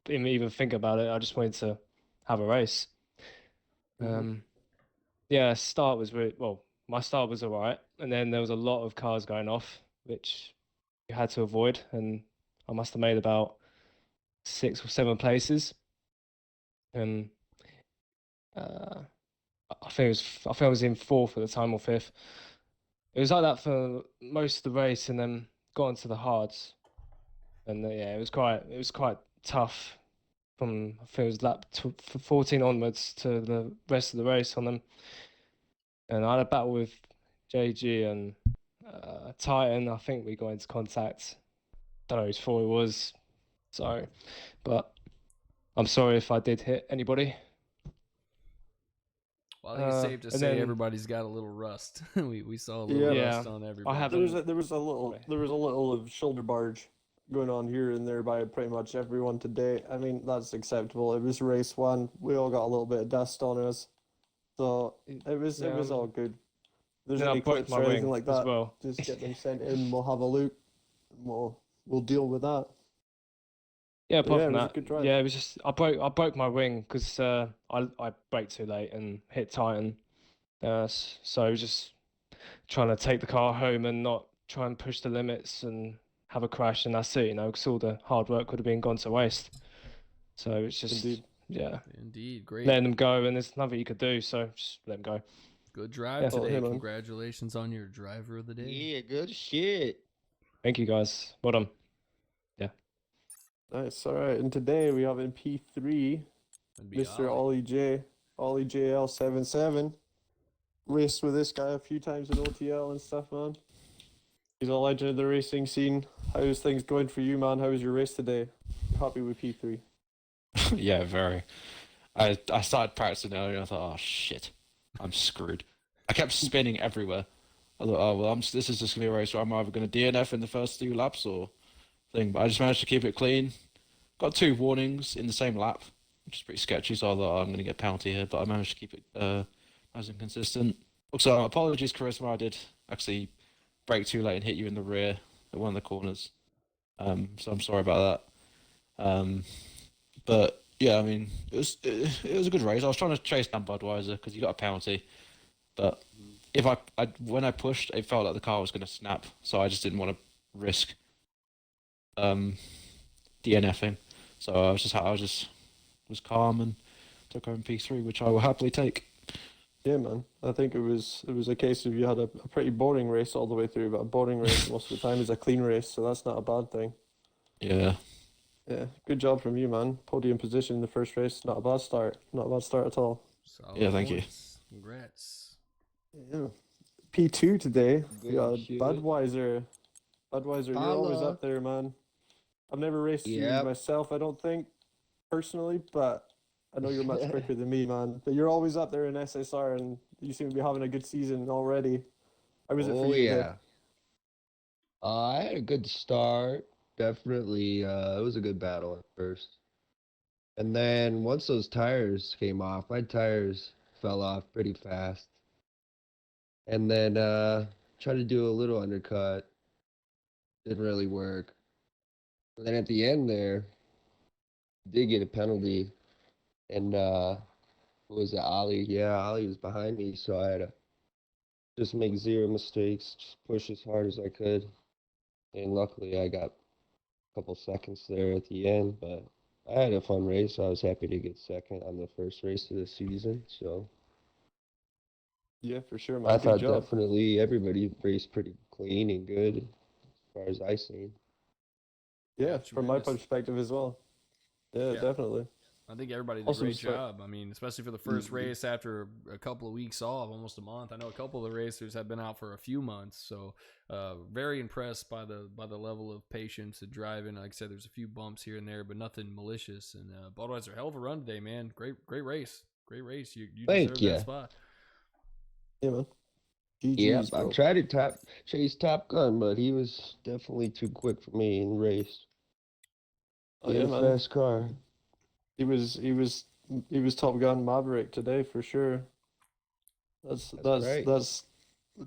[SPEAKER 5] even think about it. I just wanted to have a race. Yeah, start was my start was alright, and then there was a lot of cars going off, which you had to avoid, and I must have made about 6 or 7 places. And I think I was in 4th at the time, or 5th. It was like that for most of the race, and then got into the hards, and yeah, it was quite tough from, I think it was lap 14 onwards to the rest of the race on them. And I had a battle with JG and Titan. I think we got into contact. Don't know whose fault it was. So, but I'm sorry if I did hit anybody.
[SPEAKER 1] Well, I think it's safe to
[SPEAKER 5] and
[SPEAKER 1] say
[SPEAKER 5] then-
[SPEAKER 1] everybody's got a little rust. we saw a little
[SPEAKER 2] Yeah.
[SPEAKER 1] rust on everybody.
[SPEAKER 5] have-
[SPEAKER 2] There was a little of shoulder barge going on here and there by pretty much everyone today. I mean, that's acceptable. It was race 1. We all got a little bit of dust on us, so it was all good. If there's
[SPEAKER 5] Then I
[SPEAKER 2] any
[SPEAKER 5] broke
[SPEAKER 2] clips
[SPEAKER 5] my
[SPEAKER 2] or anything
[SPEAKER 5] wing
[SPEAKER 2] like
[SPEAKER 5] as
[SPEAKER 2] that,
[SPEAKER 5] well.
[SPEAKER 2] just get them sent in. We'll have a look. We'll deal with that.
[SPEAKER 5] Yeah, apart
[SPEAKER 2] Yeah,
[SPEAKER 5] from
[SPEAKER 2] it was a
[SPEAKER 5] that,
[SPEAKER 2] good drive.
[SPEAKER 5] yeah, it was just I broke my wing because I braked too late and hit Titan. So I was just trying to take the car home and not try and push the limits and have a crash, and that's it, you know, because all the hard work would have been gone to waste. So it's just,
[SPEAKER 2] Indeed.
[SPEAKER 5] yeah,
[SPEAKER 1] Indeed, great.
[SPEAKER 5] letting them go, and there's nothing you could do, so just let them go.
[SPEAKER 1] Good drive
[SPEAKER 5] Yeah.
[SPEAKER 2] Oh,
[SPEAKER 1] today.
[SPEAKER 2] hey, man.
[SPEAKER 1] Congratulations on your driver of the day.
[SPEAKER 6] Yeah, good shit.
[SPEAKER 5] Thank you, guys. Well done.
[SPEAKER 2] Nice. All right. And today we have in P3
[SPEAKER 1] That'd be
[SPEAKER 2] Mr.
[SPEAKER 1] Ollie.
[SPEAKER 2] Ollie J. Ollie JL77. Raced with this guy a few times in OTL and stuff, man. He's a legend of the racing scene. How's things going for you, man? How was your race today? You happy with P3?
[SPEAKER 6] Yeah, very. I started practicing earlier and I thought, oh shit, I'm screwed. I kept spinning everywhere. I thought, oh well, this is just gonna be a race where I'm either gonna DNF in the first few laps or thing. But I just managed to keep it clean. Got 2 warnings in the same lap, which is pretty sketchy. So I thought, oh, I'm gonna get a penalty here, but I managed to keep it nice and consistent. Also, apologies, Charisma. I did actually brake too late and hit you in the rear at one of the corners. So I'm sorry about that. But yeah, I mean, it was a good race. I was trying to chase down Budweiser because he got a penalty, but if when I pushed, it felt like the car was going to snap, so I just didn't want to risk DNFing. So I was calm and took home P3, which I will happily take.
[SPEAKER 2] Yeah, man. I think it was a case of you had a pretty boring race all the way through, but a boring race most of the time is a clean race, so that's not a bad thing.
[SPEAKER 6] Yeah.
[SPEAKER 2] Yeah, good job from you, man. Podium position in the first race, not a bad start. Not a bad start at all.
[SPEAKER 1] Solid
[SPEAKER 6] Yeah, thank you.
[SPEAKER 1] points. Congrats.
[SPEAKER 2] Yeah. P2 today. We
[SPEAKER 7] Good
[SPEAKER 2] got
[SPEAKER 7] shit.
[SPEAKER 2] Budweiser. Budweiser, you're always
[SPEAKER 7] Holla.
[SPEAKER 2] up there, man. I've never raced you
[SPEAKER 7] Yep.
[SPEAKER 2] myself, I don't think, personally, but I know you're much quicker than me, man. But you're always up there in SSR, and you seem to be having a good season already. How was it for
[SPEAKER 7] Oh
[SPEAKER 2] you?
[SPEAKER 7] yeah. I had a good start. Definitely, it was a good battle at first. And then once those tires came off, my tires fell off pretty fast. And then tried to do a little undercut. Didn't really work. And then at the end there, did get a penalty. And who was it, Ali? Yeah, Ali was behind me, so I had to just make 0 mistakes, just push as hard as I could. And luckily I got couple seconds there at the end, but I had a fun race. I was happy to get second on the first race of the season. So
[SPEAKER 2] Yeah, for sure, man.
[SPEAKER 7] I
[SPEAKER 2] Good
[SPEAKER 7] thought
[SPEAKER 2] job.
[SPEAKER 7] definitely everybody raced pretty clean and good as far as I seen.
[SPEAKER 2] Yeah,
[SPEAKER 1] Yeah,
[SPEAKER 2] from my
[SPEAKER 1] tremendous.
[SPEAKER 2] perspective as well. Yeah,
[SPEAKER 1] Yeah.
[SPEAKER 2] definitely.
[SPEAKER 1] I think everybody did
[SPEAKER 2] Awesome
[SPEAKER 1] a great
[SPEAKER 2] start.
[SPEAKER 1] job. I mean, especially for the first race after a couple of weeks off, almost a month. I know a couple of the racers have been out for a few months, so very impressed by the level of patience and driving. Like I said, there's a few bumps here and there, but nothing malicious. And Budweiser, hell of a run today, man. Great race. Great race. You
[SPEAKER 7] Thank
[SPEAKER 1] deserve
[SPEAKER 7] ya.
[SPEAKER 1] that spot.
[SPEAKER 2] Yeah, man.
[SPEAKER 7] Yep,
[SPEAKER 2] GG's,
[SPEAKER 7] I
[SPEAKER 2] bro.
[SPEAKER 7] tried to chase Top Gun, but he was definitely too quick for me in the race.
[SPEAKER 2] Oh,
[SPEAKER 7] He had
[SPEAKER 2] yeah,
[SPEAKER 7] a
[SPEAKER 2] man.
[SPEAKER 7] fast car.
[SPEAKER 2] He was Top Gun Maverick today for sure. That's
[SPEAKER 7] right.
[SPEAKER 2] that's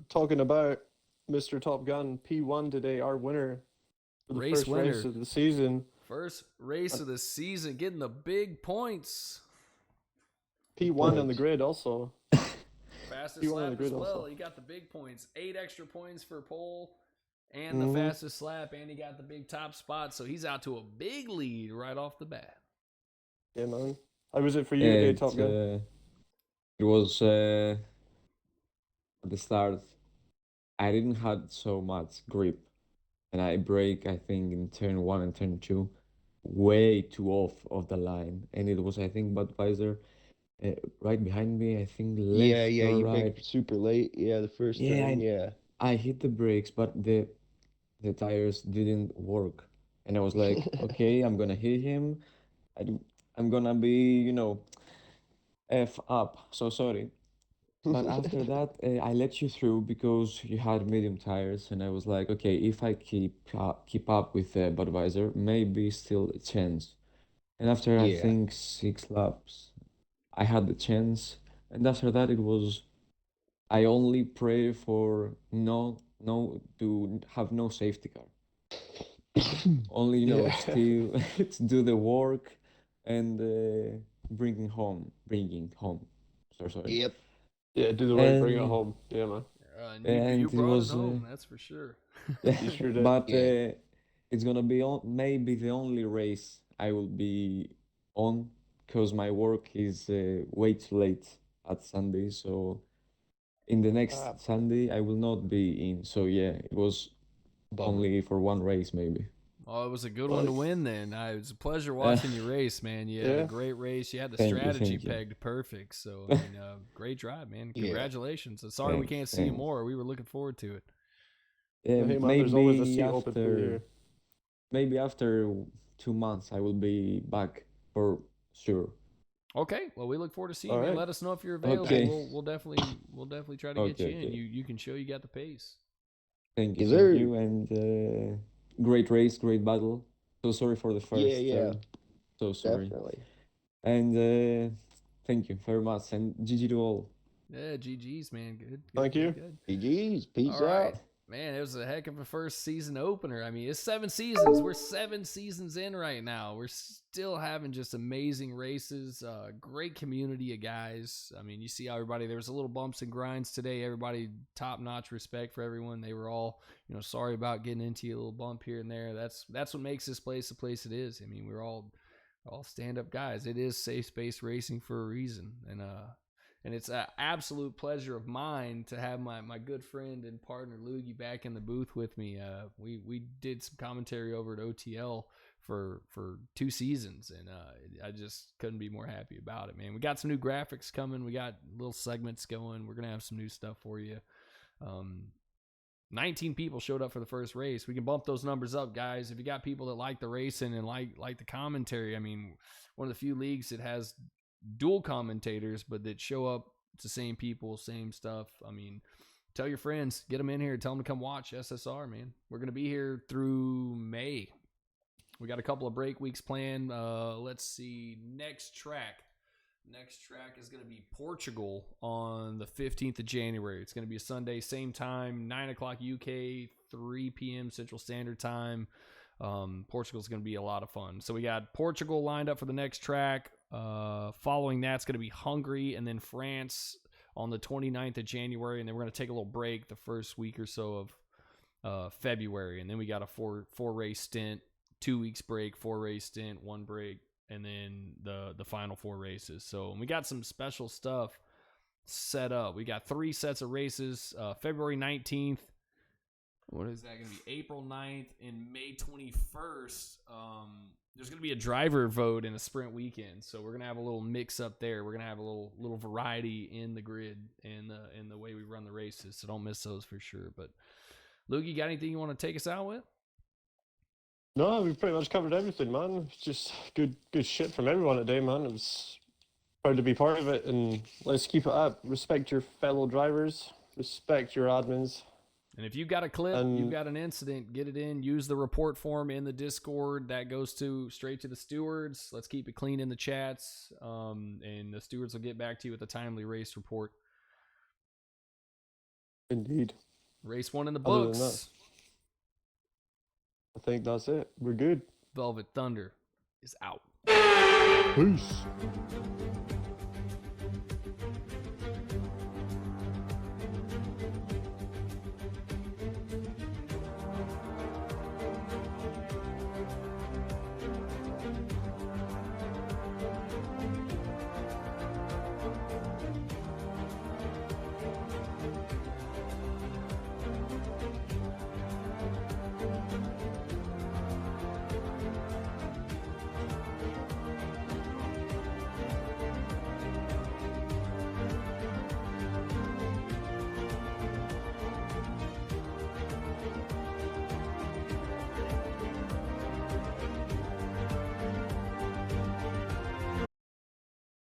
[SPEAKER 2] talking about Mr. Top Gun P1 today, our winner for the
[SPEAKER 1] Race
[SPEAKER 2] first race
[SPEAKER 1] winner.
[SPEAKER 2] of the season.
[SPEAKER 1] First race of the season, getting the big points.
[SPEAKER 2] P1 on the
[SPEAKER 7] Points.
[SPEAKER 2] grid also.
[SPEAKER 1] Fastest
[SPEAKER 2] P1 on the
[SPEAKER 1] lap
[SPEAKER 2] grid
[SPEAKER 1] as well.
[SPEAKER 2] also.
[SPEAKER 1] He got the big points. 8 extra points for pole and
[SPEAKER 2] Mhm.
[SPEAKER 1] the fastest lap, and he got the big top spot. So he's out to a big lead right off the bat.
[SPEAKER 2] Yeah, man. How was it for you today, Top Gun?
[SPEAKER 8] It was at the start. I didn't have so much grip, and I brake. I think in turn 1 and turn 2, way too off of the line, and it was I think Budweiser right behind me. I think left
[SPEAKER 7] Yeah,
[SPEAKER 8] or
[SPEAKER 7] you
[SPEAKER 8] right.
[SPEAKER 7] braked super late. Yeah, the first
[SPEAKER 8] Yeah,
[SPEAKER 7] turn. Yeah.
[SPEAKER 8] I hit the brakes, but the tires didn't work, and I was like, okay, I'm gonna hit him. I'm gonna be, F up. So sorry. But after that, I let you through because you had medium tires, and I was like, okay, if I keep up with Budweiser, maybe still a chance. And after I
[SPEAKER 7] Yeah.
[SPEAKER 8] think 6 laps, I had the chance, and after that it was. I only pray for no to have no safety car. Only
[SPEAKER 2] Yeah.
[SPEAKER 8] still to do the work and bringing home. Sorry.
[SPEAKER 7] Yep.
[SPEAKER 2] Yeah, do the work, bring it
[SPEAKER 8] And
[SPEAKER 2] home. Yeah, man.
[SPEAKER 1] And
[SPEAKER 8] and
[SPEAKER 1] you
[SPEAKER 8] it
[SPEAKER 1] brought
[SPEAKER 8] was
[SPEAKER 1] it home, that's for sure.
[SPEAKER 2] You sure did.
[SPEAKER 8] but
[SPEAKER 7] Yeah.
[SPEAKER 8] it's gonna be maybe the only race I will be on because my work is way too late at Sunday. So in the next
[SPEAKER 7] Ah.
[SPEAKER 8] Sunday I will not be in. So yeah, it was
[SPEAKER 7] Bummer.
[SPEAKER 8] only for one race maybe.
[SPEAKER 1] Oh, it was a good one to win then. It was a pleasure watching you race, man. You had a great race. You had the strategy
[SPEAKER 8] thank you.
[SPEAKER 1] pegged perfect. So, I mean, great drive, man. Congratulations. Sorry we can't see you more. We were looking forward to it.
[SPEAKER 8] Yeah,
[SPEAKER 2] Hey, man, there's always a seat
[SPEAKER 8] maybe
[SPEAKER 2] open for you
[SPEAKER 8] after
[SPEAKER 2] here.
[SPEAKER 8] maybe after 2 months I will be back for sure.
[SPEAKER 1] Okay, well, we look forward to seeing you.
[SPEAKER 2] All
[SPEAKER 1] Man.
[SPEAKER 2] right.
[SPEAKER 1] Let us know if you're available.
[SPEAKER 8] Okay.
[SPEAKER 1] We'll definitely try to get you
[SPEAKER 8] Okay,
[SPEAKER 1] in.
[SPEAKER 8] okay.
[SPEAKER 1] You can show you got the pace.
[SPEAKER 8] Thank you,
[SPEAKER 7] Yes, sir.
[SPEAKER 8] thank you, and great race, great battle. So sorry for the first
[SPEAKER 7] Yeah,
[SPEAKER 8] turn. So sorry.
[SPEAKER 7] definitely.
[SPEAKER 8] And thank you very much, and GG to all.
[SPEAKER 1] Yeah, GG's, man. Good.
[SPEAKER 2] Thank you.
[SPEAKER 1] Good.
[SPEAKER 7] GG's. Peace
[SPEAKER 1] All right.
[SPEAKER 7] out.
[SPEAKER 1] Man, it was a heck of a first season opener. I mean, it's 7 seasons. We're 7 seasons in right now. We're still having just amazing races. Great community of guys. I mean, you see how everybody, there was a little bumps and grinds today. Everybody, top-notch respect for everyone. They were all, sorry about getting into a little bump here and there. That's what makes this place the place it is. I mean, we're all stand-up guys. It is safe space racing for a reason. And it's an absolute pleasure of mine to have my good friend and partner Loogie back in the booth with me. We did some commentary over at OTL for 2 seasons, and I just couldn't be more happy about it, man. We got some new graphics coming. We got little segments going. We're gonna have some new stuff for you. 19 people showed up for the first race. We can bump those numbers up, guys. If you got people that like the racing and like the commentary, I mean, one of the few leagues that has dual commentators, but that show up. It's the same people, same stuff. I mean, tell your friends, get them in here, tell them to come watch SSR, man. We're going to be here through May. We got a couple of break weeks planned. Let's see. Next track is going to be Portugal on the 15th of January. It's going to be a Sunday, same time, 9 o'clock UK, 3 p.m. Central Standard Time. Portugal's going to be a lot of fun. So we got Portugal lined up for the next track. Following that's going to be Hungary and then France on the 29th of January. And then we're going to take a little break the first week or so of February. And then we got a four race stint, 2 weeks break, 4 race stint, 1 break, and then the final 4 races. So we got some special stuff set up. We got 3 sets of races, February 19th. What is that going to be? April 9th and May 21st. There's going to be a driver vote in a sprint weekend, so we're going to have a little mix up there. We're going to have a little variety in the grid and in the way we run the races, so don't miss those for sure. But Luke, got anything you want to take us out with?
[SPEAKER 2] No, we pretty much covered everything, man. It's just good shit from everyone today, man. It was proud to be part of it, and let's keep it up. Respect your fellow drivers. Respect your admins.
[SPEAKER 1] And if you've got a clip, you've got an incident, get it in. Use the report form in the Discord. That goes straight to the stewards. Let's keep it clean in the chats. And the stewards will get back to you with a timely race report.
[SPEAKER 2] Indeed.
[SPEAKER 1] Race 1 in the
[SPEAKER 2] Other than
[SPEAKER 1] books.
[SPEAKER 2] I think that's it. We're good.
[SPEAKER 1] Velvet Thunder is out.
[SPEAKER 2] Peace.